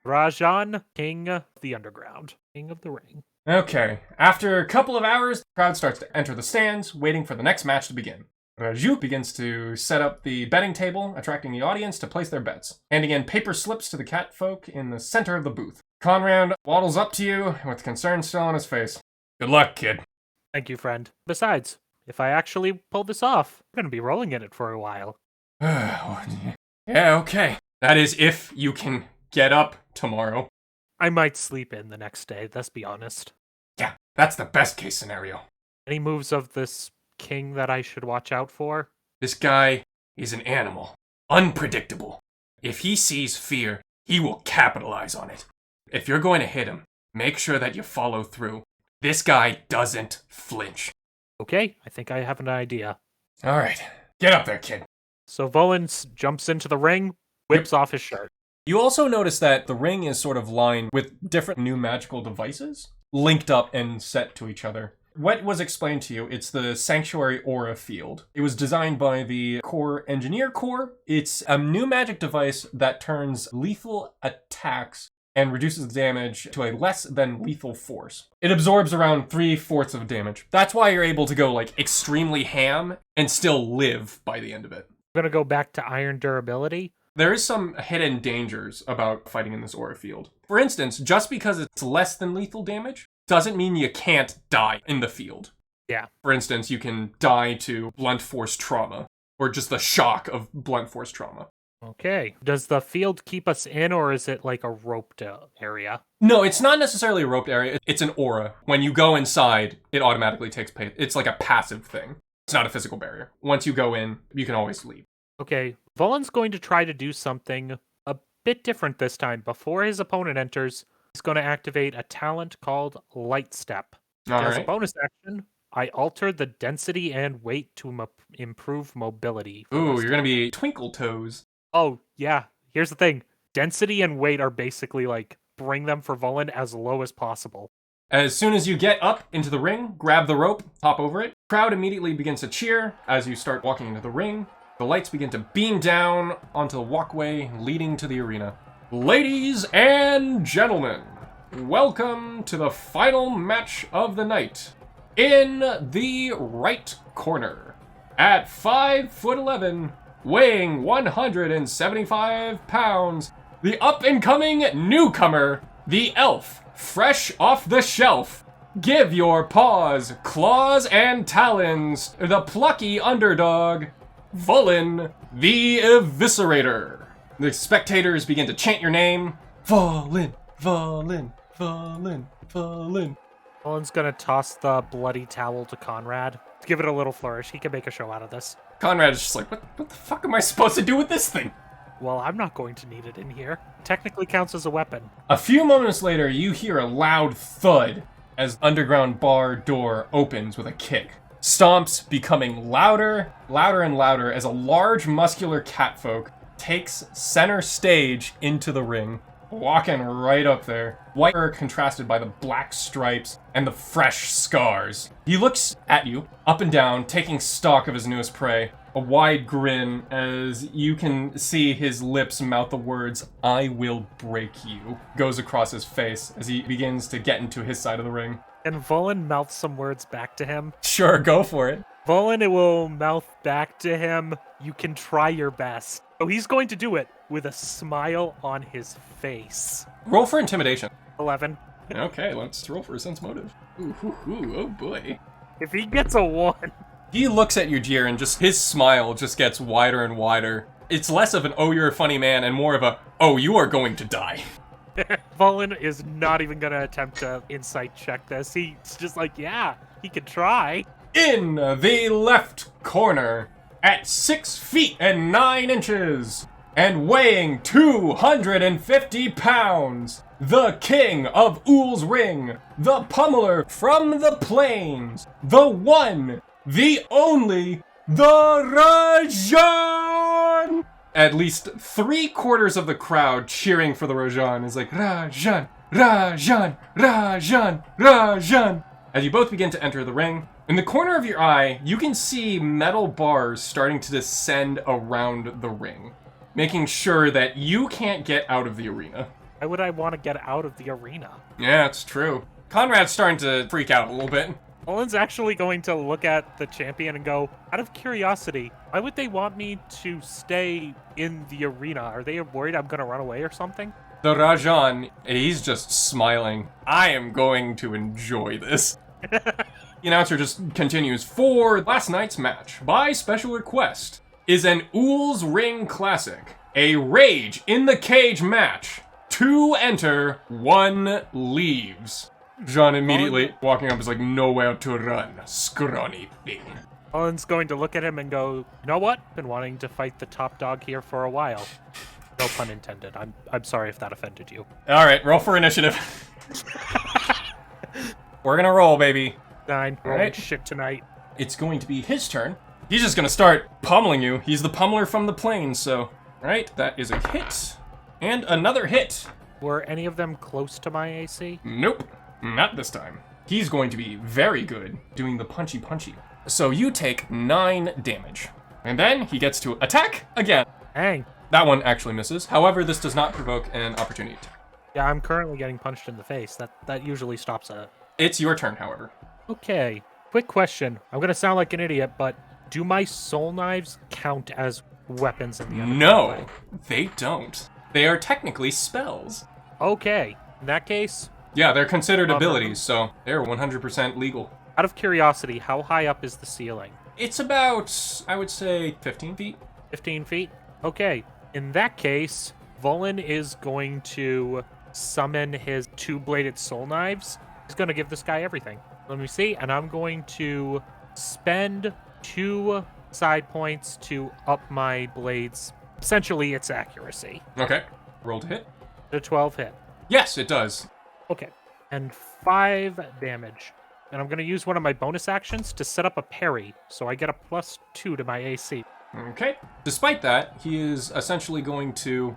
Rajan, King of the Underground. King of the Ring. Okay, after a couple of hours, the crowd starts to enter the stands, waiting for the next match to begin. Rajuk begins to set up the betting table, attracting the audience to place their bets, handing in paper slips to the catfolk in the center of the booth. Conrad waddles up to you with concern still on his face. "Good luck, kid." "Thank you, friend. Besides, if I actually pull this off, I'm going to be rolling in it for a while." Yeah, okay. That is if you can get up tomorrow. I might sleep in the next day, let's be honest. Yeah, that's the best case scenario. Any moves of this king that I should watch out for? This guy is an animal. Unpredictable. If he sees fear, he will capitalize on it. If you're going to hit him, make sure that you follow through. This guy doesn't flinch. Okay, I think I have an idea. Alright, get up there, kid. So Vulen jumps into the ring, whips off his shirt. You also notice that the ring is sort of lined with different new magical devices, linked up and set to each other. What was explained to you, it's the Sanctuary Aura Field. It was designed by the Core Engineer Corps. It's a new magic device that turns lethal attacks and reduces damage to a less than lethal force. It absorbs around 3/4 of damage. That's why you're able to go like extremely ham and still live by the end of it. I'm gonna go back to iron durability. There is some hidden dangers about fighting in this aura field. For instance, just because it's less than lethal damage doesn't mean you can't die in the field. Yeah. For instance, you can die to blunt force trauma. or just the shock of blunt force trauma. Okay. Does the field keep us in, or is it like a roped area? No, it's not necessarily a roped area. It's an aura. When you go inside, it automatically takes place. It's like a passive thing. It's not a physical barrier. Once you go in, you can always leave. Okay. Vulen's going to try to do something a bit different this time. Before his opponent enters, he's going to activate a talent called Light Step. As a bonus action, I alter the density and weight to improve mobility. Ooh, you're going to be Twinkle Toes. Oh, yeah. Here's the thing. Density and weight are basically like bring them for Vulen as low as possible. As soon as you get up into the ring, grab the rope, hop over it. Crowd immediately begins to cheer as you start walking into the ring. The lights begin to beam down onto the walkway leading to the arena. Ladies and gentlemen, welcome to the final match of the night. In the right corner, at 5'11", weighing 175 pounds, the up-and-coming newcomer, the elf, fresh off the shelf. Give your paws, claws, and talons, the plucky underdog, Vulen, the Eviscerator. The spectators begin to chant your name. Vulen, Vulen, Vulen, Vulen. Vulen's gonna toss the bloody towel to Conrad. Give it a little flourish. He can make a show out of this. Conrad is just like, what the fuck am I supposed to do with this thing? Well, I'm not going to need it in here. Technically counts as a weapon. A few moments later, you hear a loud thud as underground bar door opens with a kick. Stomps becoming louder, louder and louder as a large muscular catfolk takes center stage into the ring, walking right up there. White are contrasted by the black stripes and the fresh scars. He looks at you, up and down, taking stock of his newest prey. A wide grin as you can see his lips mouth the words, "I will break you," goes across his face as he begins to get into his side of the ring. And Vulen mouths some words back to him. Sure, go for it. Vulen will mouth back to him, "You can try your best." So he's going to do it with a smile on his face. Roll for intimidation. 11. Okay, let's roll for a sense motive. Ooh, oh boy. If he gets a 1... He looks at your jeer and just his smile just gets wider and wider. It's less of an, "Oh, you're a funny man," and more of a, "Oh, you are going to die." Vulen is not even going to attempt to insight check this. He's just like, yeah, he could try. In the left corner, at 6 feet and 9 inches, and weighing 250 pounds, the king of Ool's Ring, the pummeler from the plains, the one, the only, the Rajan! At least 3/4 of the crowd cheering for the Rajan is like, "Rajan, Rajan, Rajan, Rajan." As you both begin to enter the ring, in the corner of your eye, you can see metal bars starting to descend around the ring, making sure that you can't get out of the arena. Why would I want to get out of the arena? Yeah, it's true. Conrad's starting to freak out a little bit. Vulen's actually going to look at the champion and go, out of curiosity, why would they want me to stay in the arena? Are they worried I'm going to run away or something? The Rajan, he's just smiling. "I am going to enjoy this." The announcer just continues, "For last night's match, by special request, is an Ool's Ring Classic, a Rage in the Cage match. 2 enter, 1 leaves." Jean immediately walking up is like, "Nowhere to run, scrawny thing." Vulen's going to look at him and go, "You know what? Been wanting to fight the top dog here for a while." No pun intended. I'm sorry if that offended you. All right, roll for initiative. We're gonna roll, baby. 9. All right. Shit tonight. It's going to be his turn. He's just gonna start pummeling you. He's the pummeler from the plains, so... All right, that is a hit. And another hit. Were any of them close to my AC? Nope, not this time. He's going to be very good doing the punchy. So you take 9 damage. And then he gets to attack again. Dang. That one actually misses. However, this does not provoke an opportunity attack. Yeah, I'm currently getting punched in the face. That usually stops it. It's your turn, however. Okay, quick question. I'm gonna sound like an idiot, but do my soul knives count as weapons in the Underworld? No, they don't. They are technically spells. Okay, in that case... Yeah, they're considered abilities, so they're 100% legal. Out of curiosity, how high up is the ceiling? It's about, I would say, 15 feet. 15 feet? Okay. In that case, Vulen is going to summon his two-bladed soul knives. He's going to give this guy everything. Let me see. And I'm going to spend 2 side points to up my blades. Essentially, it's accuracy. Okay. Roll to hit. The 12 hit. Yes, it does. Okay. And 5 damage. And I'm going to use one of my bonus actions to set up a parry, so I get a +2 to my AC. Okay. Despite that, he is essentially going to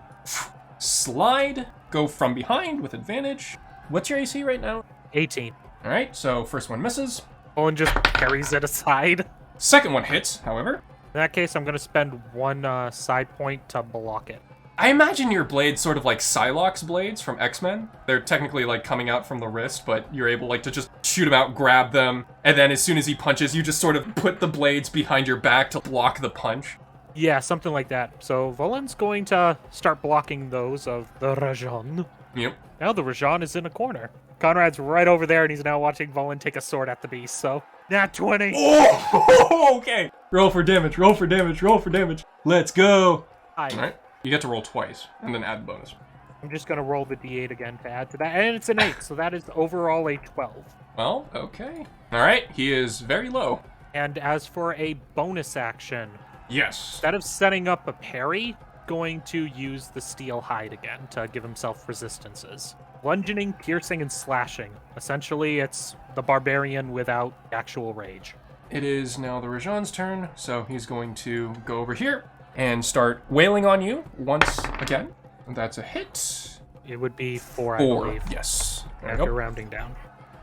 slide, go from behind with advantage. What's your AC right now? 18. All right, so first one misses. Owen just parries it aside. Second one hits, however. In that case, I'm going to spend 1 side point to block it. I imagine your blades sort of like Psylocke's blades from X-Men. They're technically like coming out from the wrist, but you're able like to just shoot them out, grab them, and then as soon as he punches, you just sort of put the blades behind your back to block the punch. Yeah, something like that. So Vulen's going to start blocking those of the Rajan. Yep. Now the Rajan is in a corner. Conrad's right over there, and he's now watching Vulen take a sword at the beast, so... Nat 20! Oh, okay. Roll for damage, roll for damage, roll for damage. Let's go. All right. You get to roll twice, and then add bonus. I'm just going to roll the d8 again to add to that, and it's an 8, so that is overall a 12. Well, okay. All right, he is very low. And as for a bonus action, yes. instead of setting up a parry, going to use the steel hide again to give himself resistances. Bludgeoning, piercing, and slashing. Essentially, it's the barbarian without actual rage. It is now the Rajan's turn, so he's going to go over here and start wailing on you once again. That's a hit. It would be 4, I 4, believe. yes. There After you go. rounding down.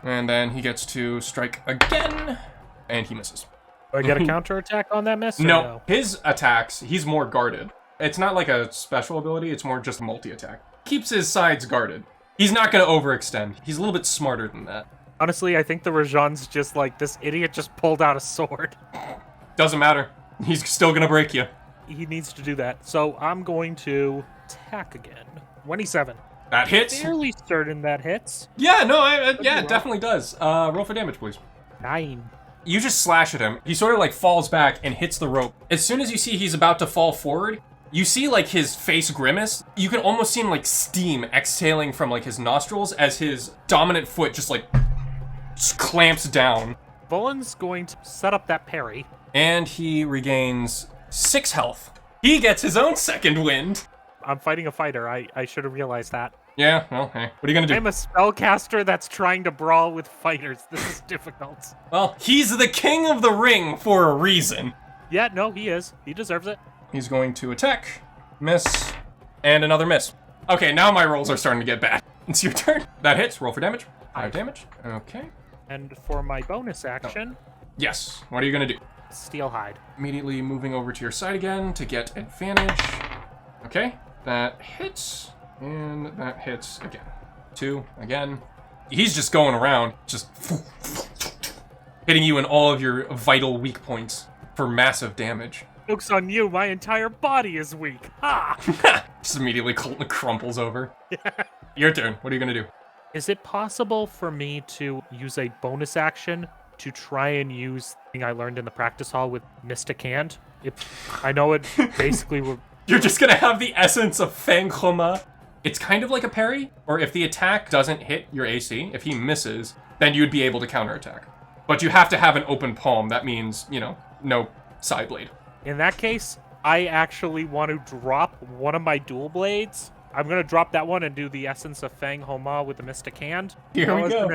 And then he gets to strike again, and he misses. Do I get a counterattack on that miss? No, his attacks, he's more guarded. It's not like a special ability, it's more just multi-attack. Keeps his sides guarded. He's not going to overextend. He's a little bit smarter than that. Honestly, I think the Rajan's just like, this idiot just pulled out a sword. Doesn't matter. He's still going to break you. He needs to do that. So I'm going to attack again. 27. That hits. Fairly certain that hits. Yeah, no, yeah, it definitely does. Roll for damage, please. 9. You just slash at him. He sort of like falls back and hits the rope. As soon as you see he's about to fall forward, you see like his face grimace. You can almost see him like steam exhaling from like his nostrils as his dominant foot just like clamps down. Vulen's going to set up that parry. And he regains 6 health. He gets his own second wind. I'm fighting a fighter. I should have realized that. Yeah, well, hey, what are you gonna do? I'm a spellcaster that's trying to brawl with fighters. This is difficult. Well, he's the king of the ring for a reason. Yeah, no, he is. He deserves it. He's going to attack, miss, and another miss. Okay, now my rolls are starting to get bad. It's your turn. That hits. Roll for damage. 5 damage. Okay. And for my bonus action, Yes. What are you gonna do? steel hide. Immediately moving over to your side again to get advantage. Okay. That hits, and that hits again. 2 again. He's just going around, just hitting you in all of your vital weak points for massive damage. Joke's on you, my entire body is weak. Ha! Just immediately crumples over. Your turn. What are you gonna do? Is it possible for me to use a bonus action to try and use the thing I learned in the practice hall with Mystic Hand? I know it basically would... You're just gonna have the essence of Fang Homa. It's kind of like a parry, or if the attack doesn't hit your AC, if he misses, then you'd be able to counterattack. But you have to have an open palm. That means, you know, no side blade. In that case, I actually want to drop one of my dual blades. I'm going to drop that one and do the essence of Fang Homa with the Mystic Hand. Here we go.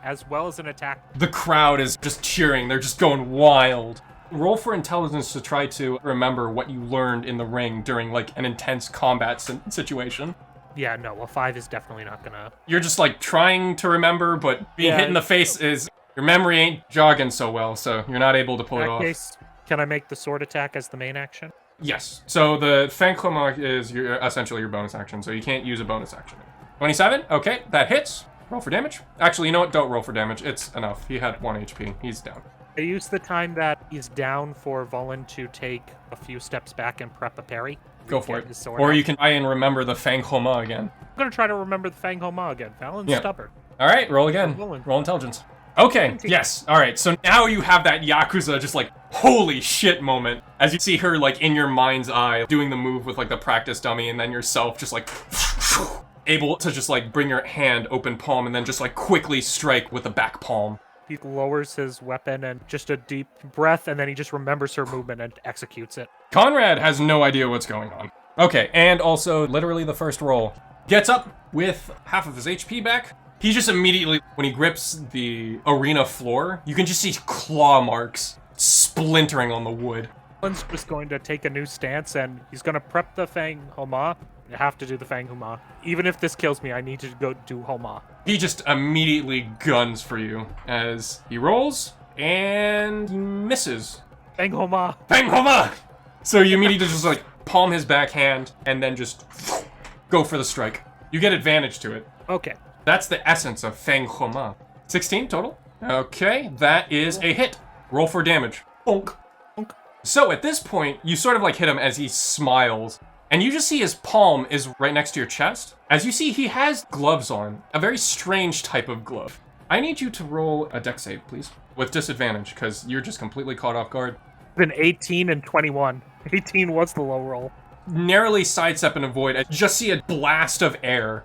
As well as an attack. The crowd is just cheering. They're just going wild. Roll for intelligence to try to remember what you learned in the ring during, like, an intense combat situation. Yeah, no, a 5 is definitely not going to... You're just, like, trying to remember, but being hit in the face is... Your memory ain't jogging so well, so you're not able to pull it off. In that case, can I make the sword attack as the main action? Yes. So the Fang Homa is essentially your bonus action, so you can't use a bonus action. 27. Okay, that hits. Roll for damage. Actually, you know what? Don't roll for damage. It's enough. He had 1 HP. He's down. I use the time that he's down for Vulen to take a few steps back and prep a parry. Go for it. Or you can try and remember the Fang Homa again. I'm going to try to remember the Fang Homa again. Valen's stubborn. All right, roll again. Roll intelligence. Okay, yes. All right, so now you have that Yakuza just like holy shit moment as you see her, like, in your mind's eye, doing the move with, like, the practice dummy, and then yourself just, like, able to just, like, bring your hand open palm and then just, like, quickly strike with the back palm. He lowers his weapon and just a deep breath, and then he just remembers her movement and executes it. Conrad has no idea what's going on. Okay, and also, literally the first roll. Gets up with half of his HP back. He just immediately, when he grips the arena floor, you can just see claw marks splintering on the wood. Volen's just going to take a new stance, and he's going to prep the Fang Homa. I have to do the Fang Homa. Even if this kills me, I need to go do Homa. He just immediately guns for you as he rolls, and he misses. Fang Homa! Fang Homa! So you immediately just, like, palm his backhand, and then just go for the strike. You get advantage to it. Okay. That's the essence of Fang Homa. 16 total. Okay, that is a hit. Roll for damage. Bonk. Bonk. So at this point, you sort of like hit him as he smiles, and you just see his palm is right next to your chest. As you see, he has gloves on, a very strange type of glove. I need you to roll a dex save, please, with disadvantage, because you're just completely caught off guard. Been 18 and 21. 18 was the low roll. Narrowly sidestep and avoid. I just see a blast of air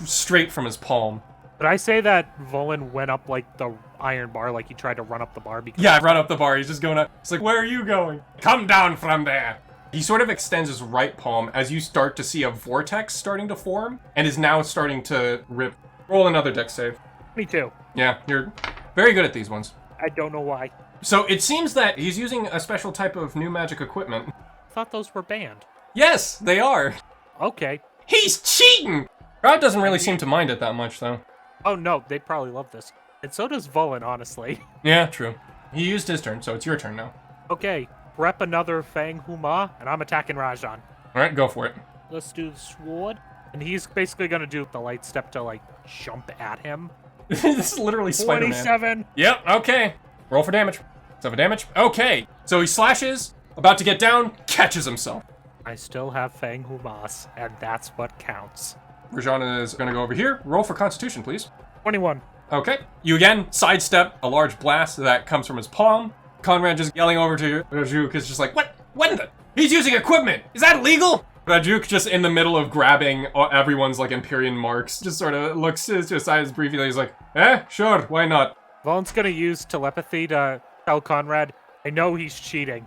straight from his palm. Did I say that Vulen went up like the iron bar, like he tried to run up the bar? Because Yeah, run up the bar. He's just going up. It's like, where are you going? Come down from there. He sort of extends his right palm as you start to see a vortex starting to form and is now starting to rip. Roll another dex save. 22. Yeah, you're very good at these ones. I don't know why. So it seems that he's using a special type of new magic equipment. I thought those were banned. Yes, they are. Okay. He's cheating! Rod doesn't really seem to mind it that much, though. Oh no, they'd probably love this. And so does Vulen, honestly. Yeah, true. He used his turn, so it's your turn now. Okay, prep another Fang Huma, and I'm attacking Rajan. Alright, go for it. Let's do the sword. And he's basically gonna do the light step to, like, jump at him. This is literally Spider-Man. 27! Yep, okay. Roll for damage. 7 damage. Okay. So he slashes, about to get down, catches himself. I still have Fang Humas, and that's what counts. Rajan is going to go over here. Roll for Constitution, please. 21. Okay. You again sidestep a large blast that comes from his palm. Conrad just yelling over to Rajuk is just like, what? What in the? He's using equipment! Is that illegal? Rajuk just in the middle of grabbing everyone's, like, Empyrean marks, just sort of looks to his side briefly. He's like, sure, why not? Vulen's gonna use telepathy to tell Conrad, I know he's cheating.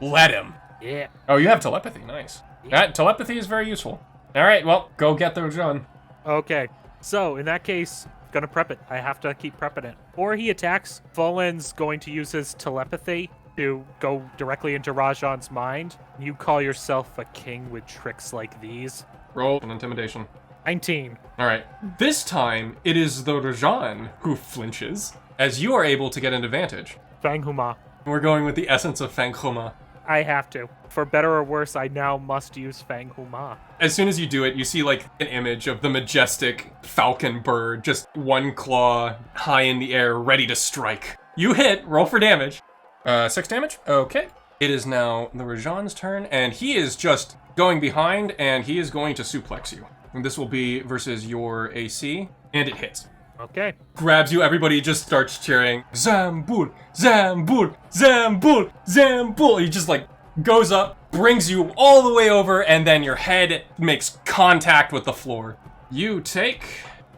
Let him. Yeah. Oh, you have telepathy. Nice. That telepathy is very useful. All right, well, go get those done. Okay. So, in that case, gonna prep it. I have to keep prepping it. Before he attacks, Vulen's going to use his telepathy to go directly into Rajan's mind. You call yourself a king with tricks like these. Roll an intimidation. 19. All right. This time, it is the Rajan who flinches, as you are able to get an advantage. Fang Huma. We're going with the essence of Fang Homa. I have to. For better or worse, I now must use Fang Huma. As soon as you do it, you see, like, an image of the majestic falcon bird, just one claw high in the air, ready to strike. You hit. Roll for damage. 6 damage? Okay. It is now the Rajan's turn, and he is just going behind, and he is going to suplex you. And this will be versus your AC, and it hits. Okay. Grabs you, everybody just starts cheering, Zambul, Zambul, Zambul, Zambul. He just, like, goes up, brings you all the way over, and then your head makes contact with the floor. You take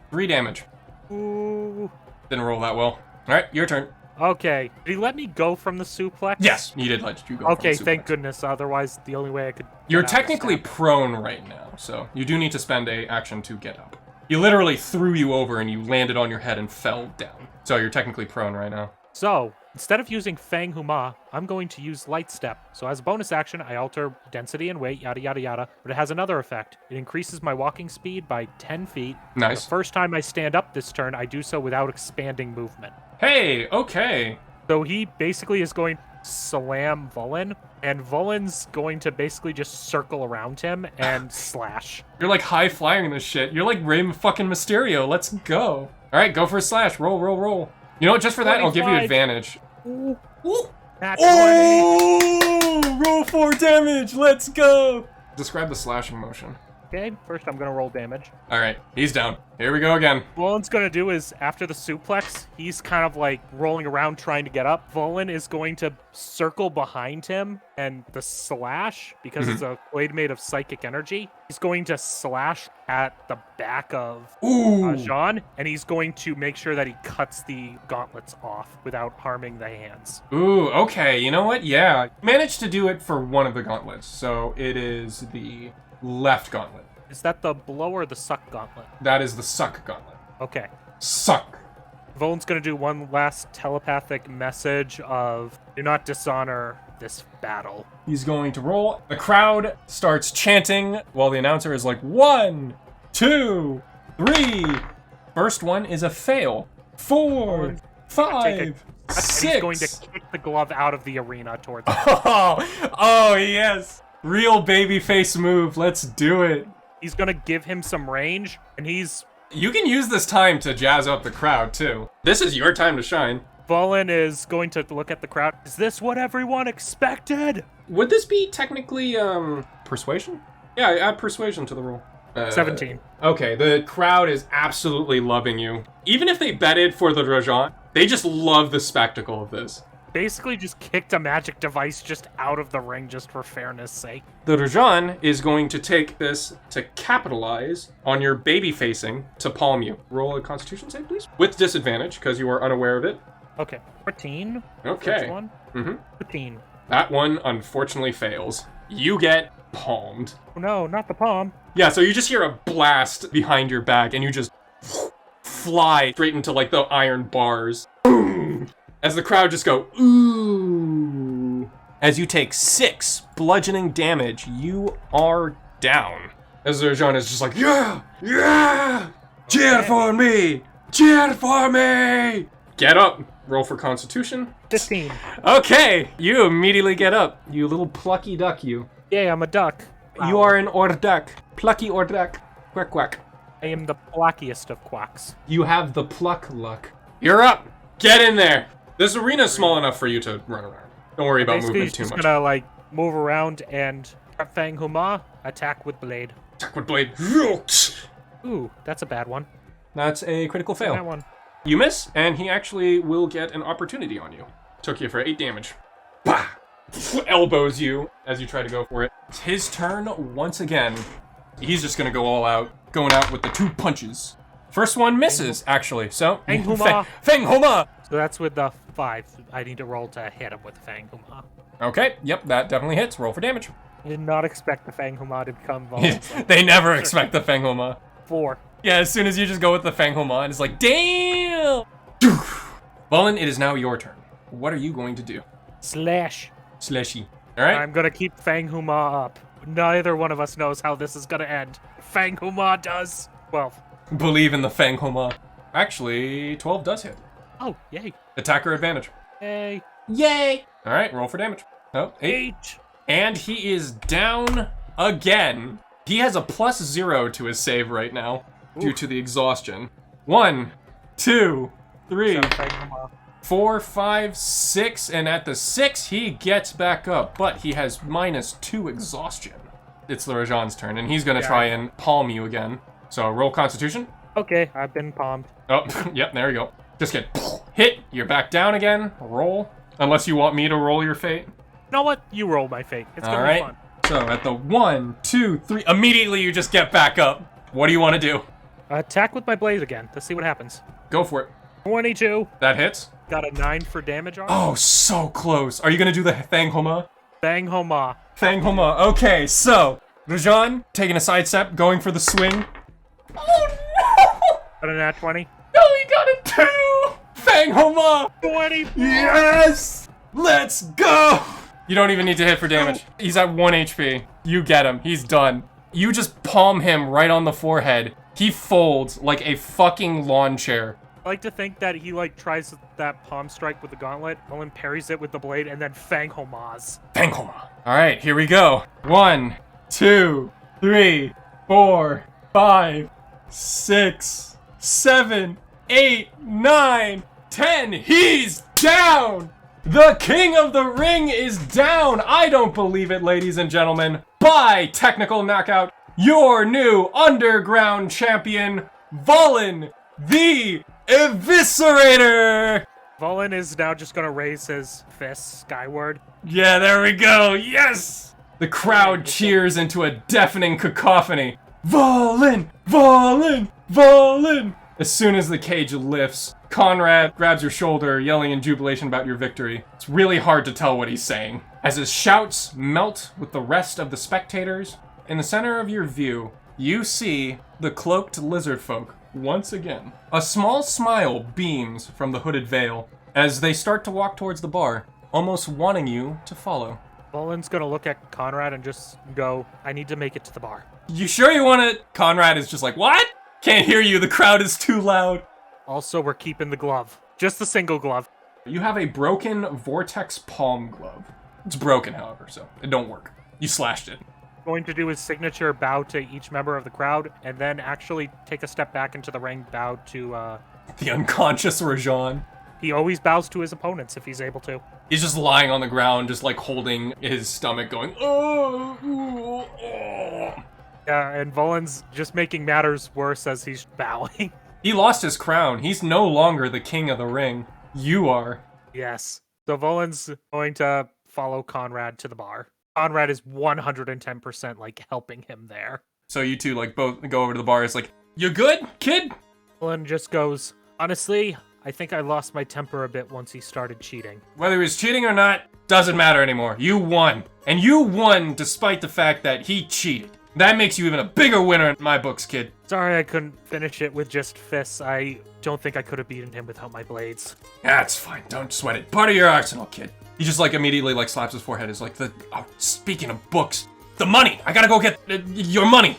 3 damage. Ooh. Didn't roll that well. All right, your turn. Okay. Did he let me go from the suplex? Yes, he did let you go. Okay, from the thank suplex. goodness. Otherwise, the only way I could... You're get out of technically this prone right now, so you do need to spend a action to get up. He literally threw you over and you landed on your head and fell down. So you're technically prone right now. So, instead of using Fang Huma, I'm going to use Light Step. So as a bonus action, I alter density and weight, yada yada yada, but it has another effect. It increases my walking speed by 10 feet. Nice. The first time I stand up this turn, I do so without expanding movement. Hey, okay. So he basically is going to slam Vulen, and Vulen's going to basically just circle around him and slash. You're like high flying this shit. You're like Rey fucking Mysterio. Let's go. All right, go for a slash. Roll, roll, roll. You know what? Just for that, I'll give you 25. advantage. Ooh. Ooh. That's Oh! Roll 4 damage. Let's go. Describe the slashing motion. Okay, first I'm gonna roll damage. All right, he's down. Here we go again. Vulen's gonna do is, after the suplex, he's kind of like rolling around trying to get up. Vulen is going to circle behind him, and the slash, because it's a blade made of psychic energy, he's going to slash at the back of Jean, and he's going to make sure that he cuts the gauntlets off without harming the hands. Ooh, okay, you know what? Yeah. Managed to do it for one of the gauntlets, so it is the left gauntlet. Is that the blow or the suck gauntlet? That is the suck gauntlet. Okay. Suck. Vulen's gonna do one last telepathic message of, do not dishonor this battle. He's going to roll. The crowd starts chanting while the announcer is like, 1, 2, 3. First one is a fail. 4, 5, 6. He's going to kick the glove out of the arena towards him. Oh, yes. Real babyface move. Let's do it. He's gonna give him some range, and You can use this time to jazz up the crowd, too. This is your time to shine. Vulen is going to look at the crowd. Is this what everyone expected? Would this be technically, persuasion? Yeah, add persuasion to the roll. 17. Okay, the crowd is absolutely loving you. Even if they betted for the Rajan, they just love the spectacle of this. Basically just kicked a magic device just out of the ring just for fairness sake. The Rajan is going to take this to capitalize on your baby facing to palm you. Roll a constitution save, please. With disadvantage, because you are unaware of it. Okay. 14. Okay. First one. 15. That one unfortunately fails. You get palmed. Oh no, not the palm. Yeah, so you just hear a blast behind your back, and you just fly straight into, like, the iron bars. Boom! As the crowd just go, ooh. As you take 6 bludgeoning damage, you are down. As Rajan is just like, yeah, yeah, cheer for me, cheer for me. Get up, roll for Constitution. 15. Okay, you immediately get up, you little plucky duck, you. Yeah, I'm a duck. You are an orduck, plucky orduck, quack quack. I am the blackiest of quacks. You have the pluck luck. You're up, get in there. This arena's small enough for you to run around. Don't worry about movement too much. Basically, just gonna, like, move around and Fang Huma, attack with blade. Attack with blade. Ooh, that's a bad one. That's a critical fail. That one. You miss, and he actually will get an opportunity on you. Took you for 8 damage. Bah! Elbows you as you try to go for it. It's his turn once again. He's just gonna go all out, going out with the 2 punches. First one misses, actually, so... Fang Huma! Fang Huma! So that's with the 5. I need to roll to hit him with Fang Huma. Okay, yep, that definitely hits. Roll for damage. I did not expect the Fang Huma to become vulnerable. They never expect the Fang Huma. 4. Yeah, as soon as you just go with the Fang Homa, and it's like, damn! Vulen, it is now your turn. What are you going to do? Slash. Slashy. Alright? I'm gonna keep Fang Huma up. Neither one of us knows how this is gonna end. Fang Huma does. 12. Believe in the Fang Homa. Actually, 12 does hit. Oh, yay. Attacker advantage. Yay. Yay! Alright, roll for damage. Oh, 8. And he is down again. He has a +0 to his save right now, due to the exhaustion. 1, 2, 3, 4, 5, 6, and at the 6 he gets back up, but he has -2 exhaustion. It's the Rajan's turn, and he's gonna try and palm you again. So roll Constitution. Okay, I've been palmed. Oh, yep, there you go. Just get hit. You're back down again. Roll. Unless you want me to roll your fate. You know what? You roll my fate. It's gonna be fun. So at the 1, 2, 3, immediately you just get back up. What do you want to do? Attack with my blade again. Let's see what happens. Go for it. 22. That hits. Got a 9 for damage on it. Oh, so close. Are you going to do the Fang Homa? Fang Homa. Fang Homa. Okay, so Rajan taking a side step, going for the swing. Oh no! Got a nat 20. No, he got a 2! Fang Homa! 24! Yes! Let's go! You don't even need to hit for damage. He's at 1 HP. You get him. He's done. You just palm him right on the forehead. He folds like a fucking lawn chair. I like to think that he, like, tries that palm strike with the gauntlet, and then parries it with the blade, and then Fang Homas. Fang Homa. Alright, here we go. 1, 2, 3, 4, 5, 6, 7, 8, 9, 10. He's down! The King of the Ring is down! I don't believe it, ladies and gentlemen. By technical knockout, your new underground champion, Vulen, the Eviscerator! Vulen is now just gonna raise his fist skyward. Yeah, there we go, yes! The crowd cheers into a deafening cacophony. Vulen! Vulen! Vulen! As soon as the cage lifts, Conrad grabs your shoulder, yelling in jubilation about your victory. It's really hard to tell what he's saying. As his shouts melt with the rest of the spectators, in the center of your view, you see the cloaked lizard folk once again. A small smile beams from the hooded veil as they start to walk towards the bar, almost wanting you to follow. Vulen's gonna look at Conrad and just go, I need to make it to the bar. You sure you want it? Conrad is just like, what? Can't hear you, the crowd is too loud. Also, we're keeping the glove. Just the single glove. You have a broken Vortex palm glove. It's broken, however, so it don't work. You slashed it. Going to do his signature bow to each member of the crowd, and then actually take a step back into the ring, bow to, The unconscious Rajan. He always bows to his opponents if he's able to. He's just lying on the ground, just like holding his stomach going, oh, ooh, oh. Yeah, and Vulen's just making matters worse as he's bowing. He lost his crown. He's no longer the king of the ring. You are. Yes. So Vulen's going to follow Conrad to the bar. Conrad is 110% like helping him there. So you two like both go over to the bar. It's like, you good, kid? Vulen just goes, honestly, I think I lost my temper a bit once he started cheating. Whether he was cheating or not, doesn't matter anymore. You won. And you won despite the fact that he cheated. That makes you even a bigger winner in my books, kid. Sorry I couldn't finish it with just fists. I don't think I could have beaten him without my blades. That's fine. Don't sweat it. Part of your arsenal, kid. He just like immediately like slaps his forehead. Is like, speaking of books, the money. I gotta go get your money.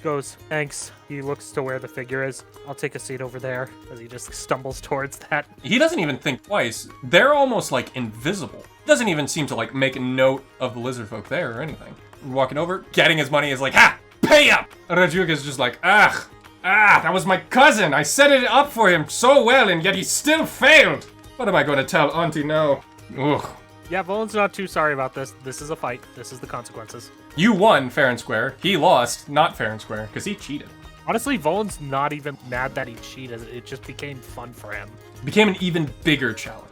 Goes, thanks. He looks to where the figure is. I'll take a seat over there as he just stumbles towards that. He doesn't even think twice. They're almost like invisible. Doesn't even seem to like make a note of the lizard folk there or anything. Walking over, getting his money is like, ha! Pay up! Rajuk is just like, that was my cousin. I set it up for him so well and yet he still failed. What am I going to tell Auntie now? Ugh. Yeah, Vulen's not too sorry about this. This is a fight. This is the consequences. You won fair and square. He lost not fair and square because he cheated. Honestly, Vulen's not even mad that he cheated. It just became fun for him. It became an even bigger challenge.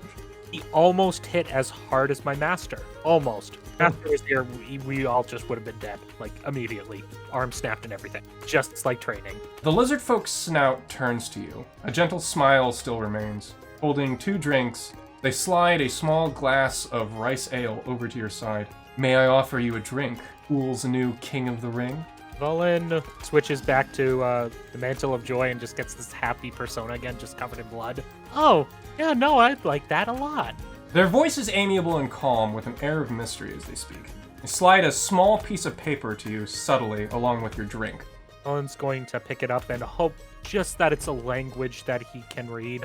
He almost hit as hard as my master. Almost. Master was here, we all just would have been dead, like, immediately. Arm snapped and everything. Just like training. The lizard folk's snout turns to you. A gentle smile still remains. Holding 2 drinks, they slide a small glass of rice ale over to your side. May I offer you a drink, Ool's new king of the ring? Vulen switches back to the Mantle of Joy and just gets this happy persona again, just covered in blood. Oh, yeah, no, I'd like that a lot. Their voice is amiable and calm with an air of mystery as they speak. They slide a small piece of paper to you subtly along with your drink. Vulen's going to pick it up and hope just that it's a language that he can read.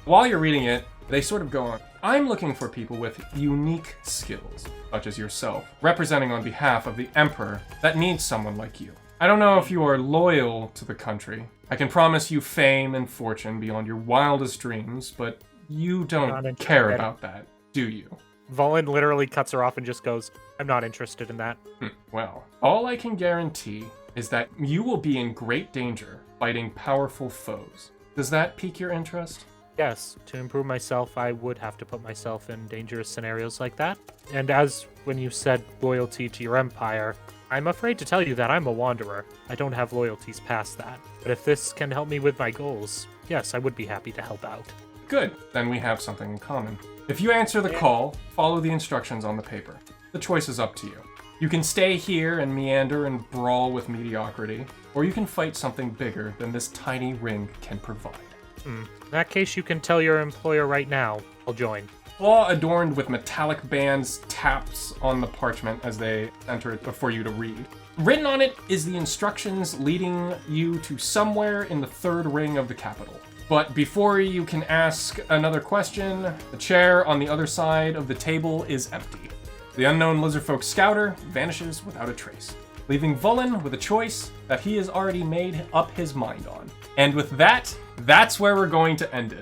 While you're reading it, they sort of go on. I'm looking for people with unique skills, such as yourself, representing on behalf of the Emperor that needs someone like you. I don't know if you are loyal to the country. I can promise you fame and fortune beyond your wildest dreams, but you don't care about that, do you? Vulen literally cuts her off and just goes, I'm not interested in that. Well, all I can guarantee is that you will be in great danger fighting powerful foes. Does that pique your interest? Yes, to improve myself, I would have to put myself in dangerous scenarios like that. And as when you said loyalty to your empire, I'm afraid to tell you that I'm a wanderer. I don't have loyalties past that. But if this can help me with my goals, yes, I would be happy to help out. Good, then we have something in common. If you answer the call, follow the instructions on the paper. The choice is up to you. You can stay here and meander and brawl with mediocrity, or you can fight something bigger than this tiny ring can provide. In that case, you can tell your employer right now. I'll join. Claw adorned with metallic bands taps on the parchment as they enter it for you to read. Written on it is the instructions leading you to somewhere in the 3rd ring of the capital. But before you can ask another question, the chair on the other side of the table is empty. The unknown lizardfolk scouter vanishes without a trace, leaving Vulen with a choice that he has already made up his mind on. And with that, that's where we're going to end it.